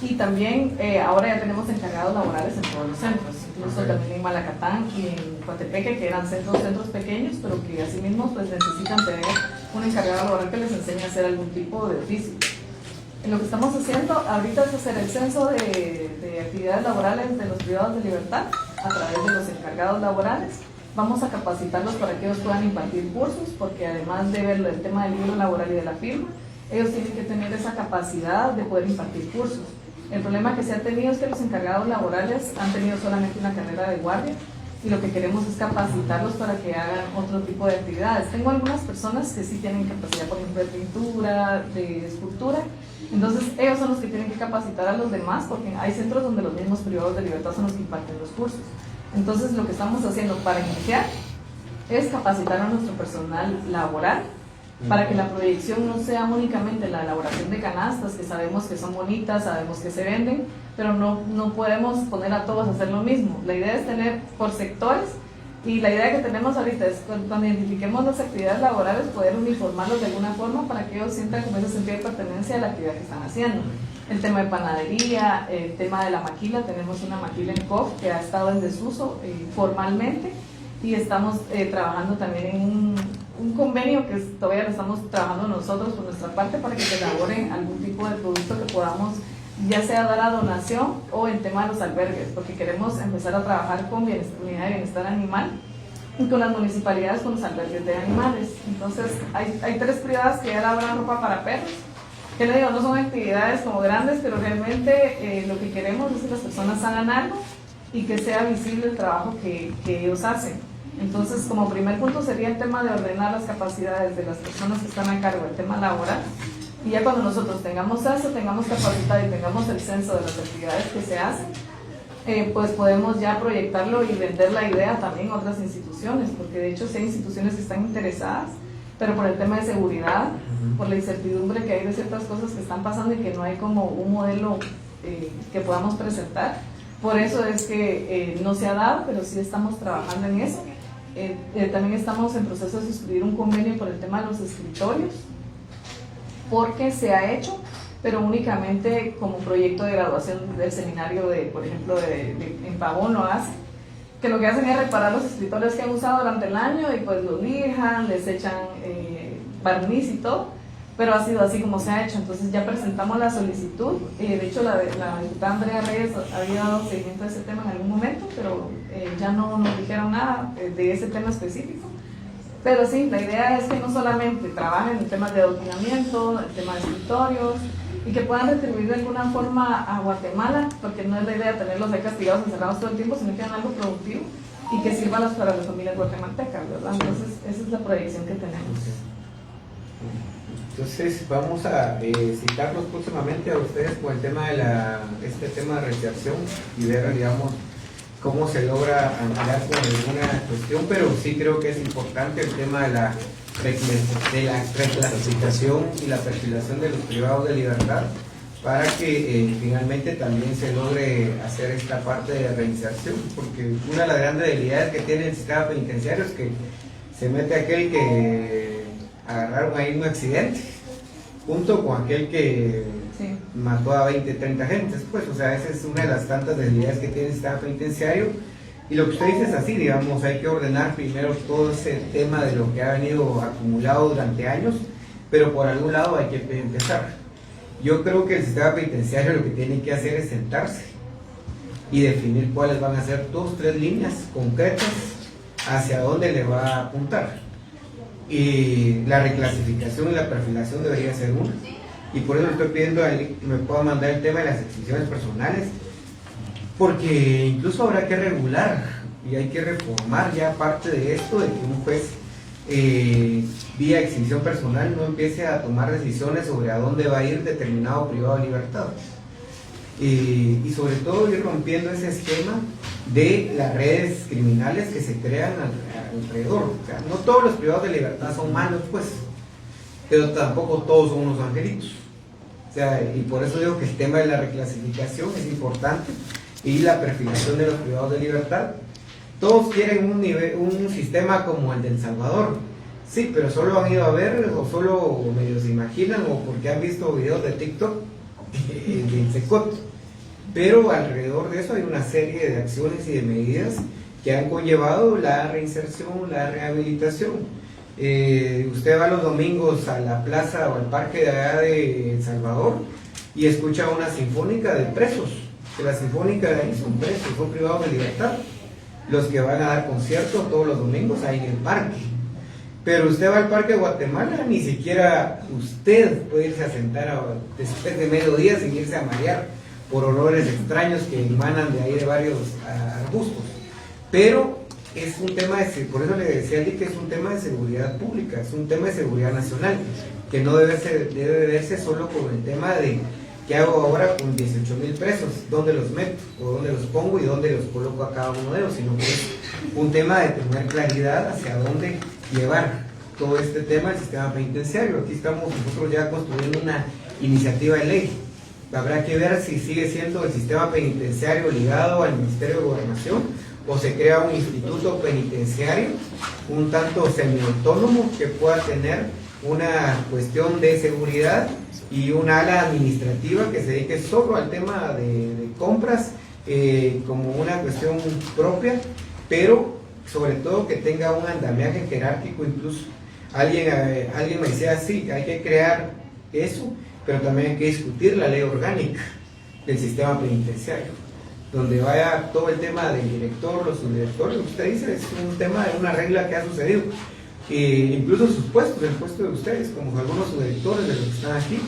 y también ahora ya tenemos encargados laborales en todos los centros, incluso también en Malacatán y en Coatepeque, que eran centros pequeños, pero que asimismo pues necesitan tener un encargado laboral que les enseñe a hacer algún tipo de oficio. Lo que estamos haciendo ahorita es hacer el censo de actividades laborales de los privados de libertad a través de los encargados laborales. Vamos a capacitarlos para que ellos puedan impartir cursos, porque además de ver el tema del libro laboral y de la firma, ellos tienen que tener esa capacidad de poder impartir cursos. El problema que se ha tenido es que los encargados laborales han tenido solamente una carrera de guardia, y lo que queremos es capacitarlos para que hagan otro tipo de actividades. Tengo algunas personas que sí tienen capacidad, por ejemplo, de pintura, de escultura. Entonces ellos son los que tienen que capacitar a los demás, porque hay centros donde los mismos privados de libertad son los que imparten los cursos. Entonces lo que estamos haciendo para iniciar es capacitar a nuestro personal laboral para que la proyección no sea únicamente la elaboración de canastas, que sabemos que son bonitas, sabemos que se venden, pero no podemos poner a todos a hacer lo mismo. La idea es tener por sectores, y la idea que tenemos ahorita es cuando identifiquemos las actividades laborales poder uniformarlos de alguna forma para que ellos sientan como ese sentido de pertenencia a la actividad que están haciendo. El tema de panadería, el tema de la maquila, tenemos una maquila en COF que ha estado en desuso formalmente, y estamos trabajando también en un convenio que todavía lo estamos trabajando nosotros por nuestra parte para que se elaboren algún tipo de producto que podamos ya sea dar a donación o en tema de los albergues, porque queremos empezar a trabajar con unidad de bienestar animal y con las municipalidades con los albergues de animales. Entonces hay 3 privadas que ya elaboran ropa para perros, que le digo, no son actividades como grandes, pero realmente lo que queremos es que las personas hagan algo y que sea visible el trabajo que ellos hacen. Entonces, como primer punto sería el tema de ordenar las capacidades de las personas que están a cargo del tema laboral, y ya cuando nosotros tengamos eso, tengamos capacitado y tengamos el censo de las actividades que se hacen, pues podemos ya proyectarlo y vender la idea también a otras instituciones, porque de hecho sí hay instituciones que están interesadas, pero por el tema de seguridad, por la incertidumbre que hay de ciertas cosas que están pasando y que no hay como un modelo que podamos presentar, por eso es que no se ha dado, pero sí estamos trabajando en eso. También estamos en proceso de suscribir un convenio por el tema de los escritorios, porque se ha hecho, pero únicamente como proyecto de graduación del seminario por ejemplo, en Pavón lo hace, que lo que hacen es reparar los escritorios que han usado durante el año y pues los lijan, les echan barniz y todo, pero ha sido así como se ha hecho. Entonces ya presentamos la solicitud, de hecho la diputada Andrea Reyes había dado seguimiento a ese tema en algún momento, pero ya no nos dijeron nada de ese tema específico. Pero sí, la idea es que no solamente trabajen en temas de adoctrinamiento, en temas de escritorios, y que puedan retribuir de alguna forma a Guatemala, porque no es la idea tenerlos ahí castigados, encerrados todo el tiempo, sino que hagan algo productivo y que sirva para las familias guatemaltecas, ¿verdad? Entonces, esa es la proyección que tenemos. Entonces, vamos a citarlos próximamente a ustedes con el tema de este tema de reinserción y ver, digamos, cómo se logra ampliar con alguna cuestión, pero sí creo que es importante el tema de la reclasificación y la perfilación de los privados de libertad para que finalmente también se logre hacer esta parte de reinserción, porque una de las grandes debilidades que tiene el sistema penitenciario es que se mete aquel que agarraron ahí un accidente junto con aquel que Sí. mató a 20, 30 gentes, pues, o sea, esa es una de las tantas debilidades que tiene el sistema penitenciario. Y lo que usted dice es así, digamos, hay que ordenar primero todo ese tema de lo que ha venido acumulado durante años, pero por algún lado hay que empezar. Yo creo que el sistema penitenciario lo que tiene que hacer es sentarse y definir cuáles van a ser 2, 3 líneas concretas hacia dónde le va a apuntar. Y la reclasificación y la perfilación debería ser una. Y por eso estoy pidiendo que me pueda mandar el tema de las exhibiciones personales, porque incluso habrá que regular y hay que reformar ya parte de esto, de que un juez vía exhibición personal no empiece a tomar decisiones sobre a dónde va a ir determinado privado de libertad. Y sobre todo ir rompiendo ese esquema de las redes criminales que se crean alrededor. O sea, no todos los privados de libertad son malos, pues, pero tampoco todos son unos angelitos. O sea, y por eso digo que el tema de la reclasificación es importante y la perfilación de los privados de libertad. Todos quieren un sistema como el de El Salvador, sí, pero solo han ido a ver o solo medio se imaginan o porque han visto videos de TikTok de Secot. Pero alrededor de eso hay una serie de acciones y de medidas que han conllevado la reinserción, la rehabilitación. Usted va los domingos a la plaza o al parque de allá de El Salvador y escucha una sinfónica de presos, que la sinfónica de ahí son presos, son privados de libertad, los que van a dar conciertos todos los domingos ahí en el parque. Pero usted va al parque de Guatemala, ni siquiera usted puede irse a sentar después de mediodía sin irse a marear por olores extraños que emanan de ahí de varios arbustos. Pero es un tema por eso le decía a Lee que es un tema de seguridad pública, es un tema de seguridad nacional, que no debe verse solo con el tema de qué hago ahora con 18,000 presos, dónde los meto, o dónde los pongo y dónde los coloco a cada uno de ellos, sino que es un tema de tener claridad hacia dónde llevar todo este tema del sistema penitenciario. Aquí estamos nosotros ya construyendo una iniciativa de ley. Habrá que ver si sigue siendo el sistema penitenciario ligado al Ministerio de Gobernación o se crea un instituto penitenciario un tanto semiautónomo que pueda tener una cuestión de seguridad y una ala administrativa que se dedique solo al tema de compras como una cuestión propia, pero sobre todo que tenga un andamiaje jerárquico. Incluso alguien me decía, sí, hay que crear eso, pero también hay que discutir la ley orgánica del sistema penitenciario, donde vaya todo el tema del director, los subdirectores. Lo que usted dice es un tema de una regla que ha sucedido, incluso sus puestos, el puesto de ustedes, como algunos subdirectores de los que están aquí,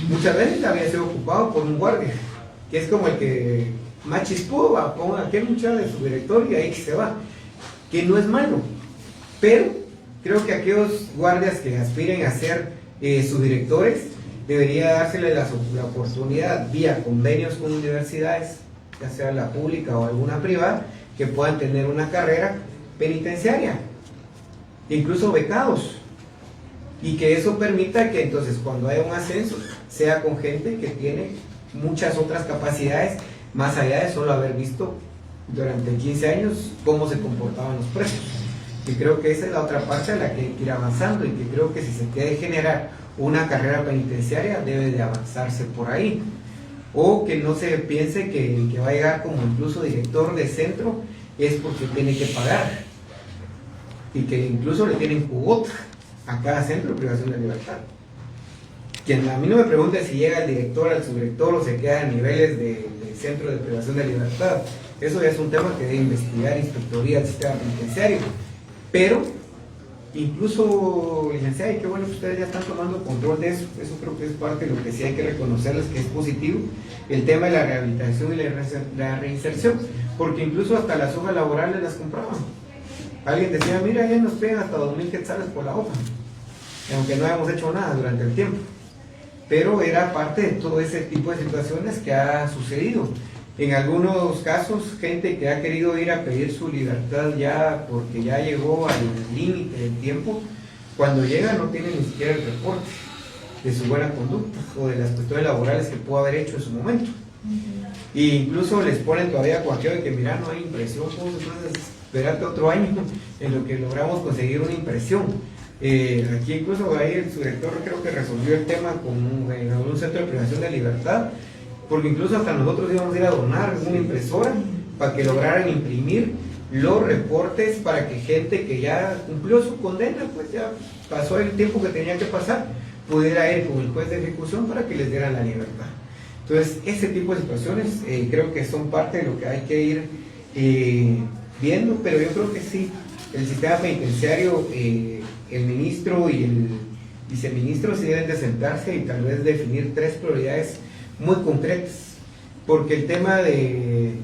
muchas veces había sido ocupado por un guardia, que es como el que más chispó, ponga aquel muchacho de subdirector y ahí que se va, que no es malo, pero creo que aquellos guardias que aspiren a ser subdirectores debería dársele la oportunidad vía convenios con universidades, ya sea la pública o alguna privada, que puedan tener una carrera penitenciaria, incluso becados, y que eso permita que entonces cuando haya un ascenso sea con gente que tiene muchas otras capacidades más allá de solo haber visto durante 15 años cómo se comportaban los presos. Y creo que esa es la otra parte a la que hay que ir avanzando, y que creo que si se quiere generar una carrera penitenciaria debe de avanzarse por ahí, o que no se piense que va a llegar como incluso director de centro es porque tiene que pagar y que incluso le tienen cuota a cada centro de privación de libertad. Quien a mí no me pregunte si llega el director, al subdirector o se queda a niveles de centro de privación de libertad. Eso ya es un tema que debe investigar Inspectoría del Sistema Penitenciario. Pero, incluso, licenciada, y qué bueno que ustedes ya están tomando control de eso. Eso creo que es parte de lo que sí hay que reconocerles que es positivo. El tema de la rehabilitación y la reinserción. Porque incluso hasta las hojas laborales las compraban. Alguien decía, mira, ya nos pegan hasta 2,000 quetzales por la hoja. Aunque no hayamos hecho nada durante el tiempo. Pero era parte de todo ese tipo de situaciones que ha sucedido. En algunos casos, gente que ha querido ir a pedir su libertad ya porque ya llegó al límite del tiempo, cuando llega no tiene ni siquiera el reporte de su buena conducta o de las cuestiones laborales que pudo haber hecho en su momento. E incluso les ponen todavía cualquier de que mira, no hay impresión, pues, entonces espérate otro año en lo que logramos conseguir una impresión. Aquí incluso ahí el subdirector creo que resolvió el tema con un centro de privación de libertad, porque incluso hasta nosotros íbamos a ir a donar una impresora para que lograran imprimir los reportes para que gente que ya cumplió su condena, pues ya pasó el tiempo que tenía que pasar, pudiera ir con el juez de ejecución para que les dieran la libertad. Entonces, ese tipo de situaciones creo que son parte de lo que hay que ir viendo, pero yo creo que sí, el sistema penitenciario, el ministro y el viceministro sí deben de sentarse y tal vez definir 3 prioridades muy concretas, porque el tema de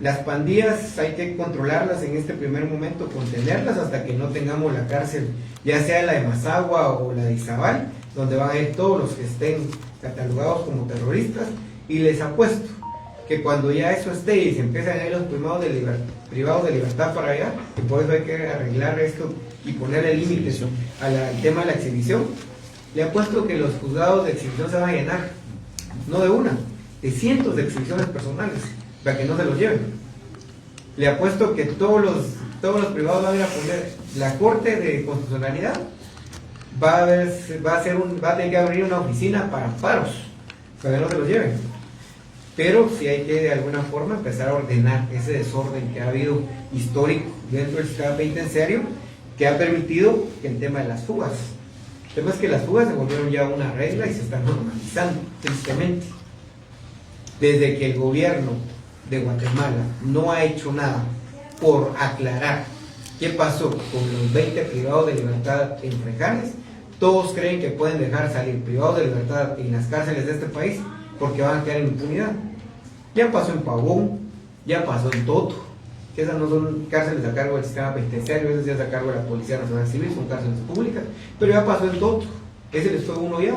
las pandillas hay que controlarlas en este primer momento, contenerlas hasta que no tengamos la cárcel, ya sea la de Mazagua o la de Izabal, donde van a ir todos los que estén catalogados como terroristas, y les apuesto que cuando ya eso esté y se empiezan a ir los privados de libertad para allá, que por eso hay que arreglar esto y ponerle límites al tema de la exhibición, le apuesto que los juzgados de exhibición se van a llenar, no de una, de cientos de exhibiciones personales, para que no se los lleven. Le apuesto que todos los privados van a ir a poner, la Corte de Constitucionalidad va a tener que abrir una oficina para amparos, para que no se los lleven. Pero sí hay que de alguna forma empezar a ordenar ese desorden que ha habido histórico dentro del sistema penitenciario, que ha permitido que el tema de las fugas, el tema es que las fugas se volvieron ya una regla y se están normalizando, tristemente. Desde que el gobierno de Guatemala no ha hecho nada por aclarar qué pasó con los 20 privados de libertad en Frejanes, todos creen que pueden dejar salir privados de libertad en las cárceles de este país porque van a quedar en impunidad. Ya pasó en Pavón, ya pasó en Toto, que esas no son cárceles a cargo del sistema penitenciario, esas ya es a cargo de la Policía Nacional Civil, son cárceles públicas, pero ya pasó en Toto, ese les fue uno ya.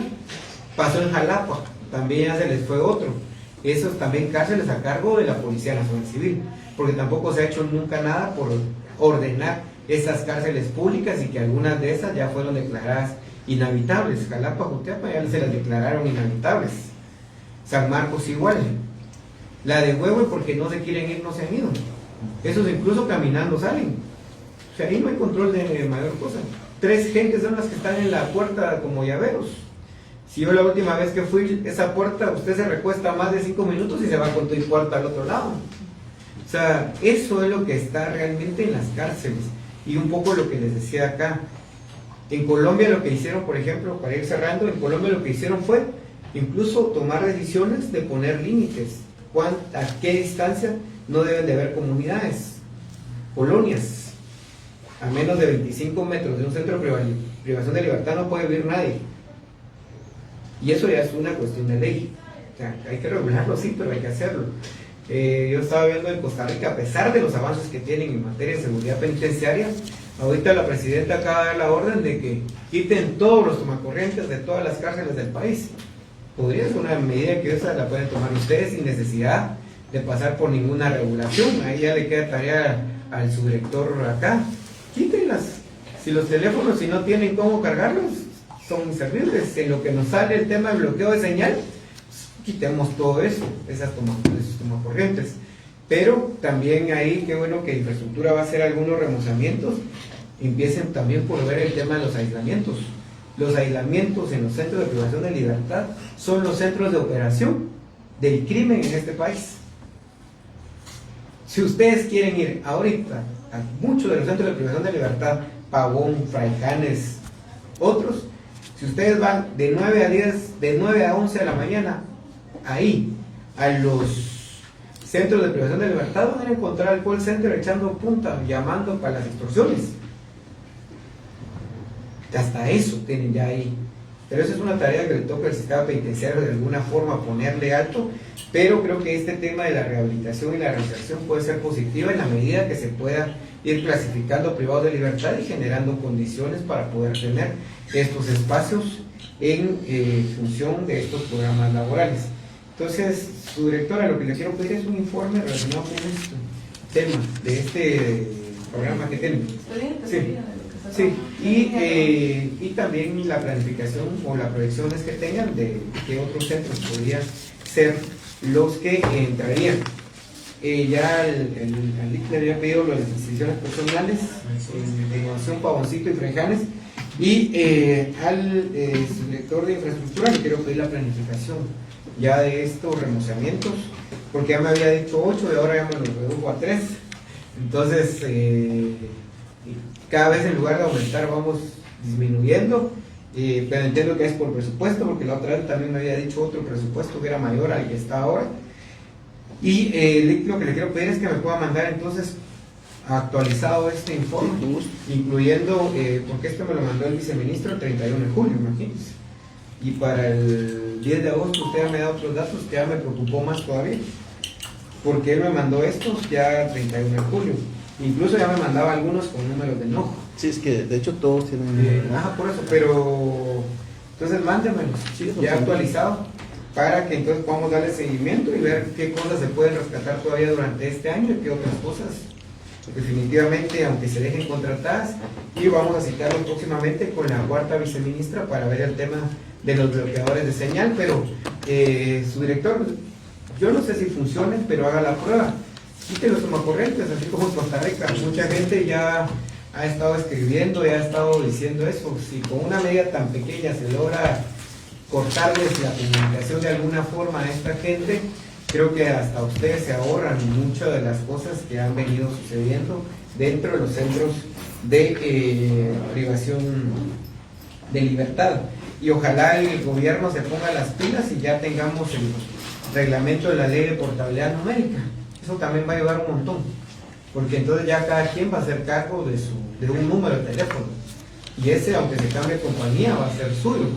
Pasó en Jalapa, también ya se les fue otro. Esos también cárceles a cargo de la Policía Nacional Civil, porque tampoco se ha hecho nunca nada por ordenar esas cárceles públicas y que algunas de esas ya fueron declaradas inhabitables. Jalapa, Jutiapa ya se las declararon inhabitables. San Marcos igual. La de Huehue porque no se quieren ir, no se han ido. Esos incluso caminando salen. O sea, ahí no hay control de mayor cosa. 3 gentes son las que están en la puerta como llaveros. Si yo la última vez que fui, esa puerta, usted se recuesta más de 5 minutos y se va con tu puerta al otro lado. O sea, eso es lo que está realmente en las cárceles. Y un poco lo que les decía acá. En Colombia lo que hicieron, por ejemplo, para ir cerrando, en Colombia lo que hicieron fue incluso tomar decisiones de poner límites. ¿A qué distancia no deben de haber comunidades? Colonias. A menos de 25 metros de un centro de privación de libertad no puede vivir nadie. Y eso ya es una cuestión de ley. O sea, hay que regularlo, sí, pero hay que hacerlo. Yo estaba viendo en Costa Rica, a pesar de los avances que tienen en materia de seguridad penitenciaria, ahorita la presidenta acaba de dar la orden de que quiten todos los tomacorrientes de todas las cárceles del país. Podría ser una medida que esa la pueden tomar ustedes sin necesidad de pasar por ninguna regulación. Ahí ya le queda tarea al subdirector acá. Quítenlas. Si los teléfonos, si no tienen cómo cargarlos, son inservibles. En lo que nos sale el tema del bloqueo de señal, quitemos todo eso, esos tomacorrientes. Pero también ahí, qué bueno que infraestructura va a hacer algunos remozamientos. Empiecen también por ver el tema de los aislamientos. Los aislamientos en los centros de privación de libertad son los centros de operación del crimen en este país. Si ustedes quieren ir ahorita a muchos de los centros de privación de libertad, Pavón, Fraijanes, otros, si ustedes van de 9 a 10, de 9 a 11 de la mañana, ahí, a los centros de privación de libertad, van a encontrar al call center echando punta, llamando para las extorsiones. Hasta eso tienen ya ahí. Pero esa es una tarea que le toca al sistema penitenciario de alguna forma ponerle alto, pero creo que este tema de la rehabilitación y la reinserción puede ser positiva en la medida que se pueda ir clasificando privados de libertad y generando condiciones para poder tener estos espacios en función de estos programas laborales. Entonces, su directora, lo que le quiero pedir es un informe relacionado con este tema, de este programa que tienen. Sí. Sí, y también la planificación o las proyecciones que tengan de qué otros centros podrían ser los que entrarían. Ya el le había pedido las instituciones personales de Innovación, Pavoncito y Fraijanes, y al subdirector de infraestructura le quiero pedir la planificación ya de estos remozamientos, porque ya me había dicho 8 y ahora ya me lo redujo a 3. Entonces, cada vez en lugar de aumentar vamos disminuyendo, pero entiendo que es por presupuesto, porque la otra vez también me había dicho otro presupuesto que era mayor al que está ahora. Y lo que le quiero pedir es que me pueda mandar entonces actualizado este informe, incluyendo, porque esto me lo mandó el viceministro el 31 de julio, imagínense. Y para el 10 de agosto usted ya me da otros datos que ya me preocupó más todavía, porque él me mandó estos ya el 31 de julio. Incluso ya me mandaba algunos con números de enojo. Sí, es que de hecho todos tienen... Por eso, pero entonces mándemelos ya actualizado para que entonces podamos darle seguimiento y ver qué cosas se pueden rescatar todavía durante este año y qué otras cosas definitivamente, aunque se dejen contratadas. Y vamos a citarlo próximamente con la cuarta viceministra para ver el tema de los bloqueadores de señal, pero su director, yo no sé si funcionen, pero haga la prueba. Quite los tomacorrientes, así como en Costa Rica. Mucha gente ya ha estado escribiendo, ya ha estado diciendo eso. Si con una medida tan pequeña se logra cortarles la comunicación de alguna forma a esta gente, creo que hasta ustedes se ahorran muchas de las cosas que han venido sucediendo dentro de los centros de privación de libertad. Y ojalá el gobierno se ponga las pilas y ya tengamos el reglamento de la ley de portabilidad numérica. Eso también va a ayudar un montón, porque entonces ya cada quien va a hacer cargo de un número de teléfono, y ese, aunque se cambie de compañía, va a ser suyo.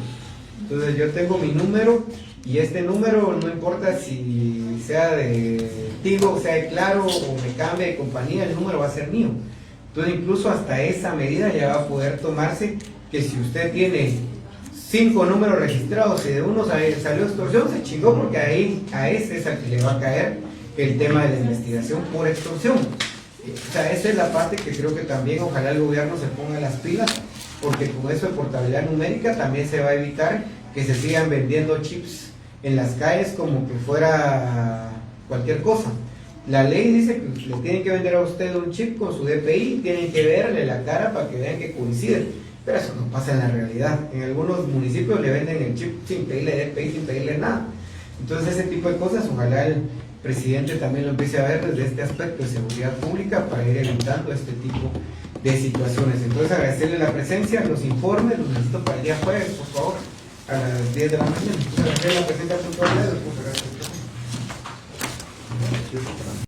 Entonces yo tengo mi número, y este número no importa si sea de Tigo, o sea de Claro, o me cambie de compañía, el número va a ser mío. Entonces incluso hasta esa medida ya va a poder tomarse, que si usted tiene 5 números registrados y de uno salió extorsión, se chingó, porque ahí a ese es al que le va a caer el tema de la investigación por extorsión. O sea, esa es la parte que creo que también ojalá el gobierno se ponga las pilas, porque con eso de portabilidad numérica también se va a evitar que se sigan vendiendo chips en las calles como que fuera cualquier cosa. La ley dice que le tienen que vender a usted un chip con su DPI, tienen que verle la cara para que vean que coincide, pero eso no pasa en la realidad. En algunos municipios le venden el chip sin pedirle DPI, sin pedirle nada. Entonces ese tipo de cosas ojalá el presidente también lo empiece a ver desde este aspecto de seguridad pública para ir evitando este tipo de situaciones. Entonces agradecerle la presencia, los informes, los necesito para el día jueves, por favor, a las 10 de la mañana. Entonces agradecerle la presencia puntual de los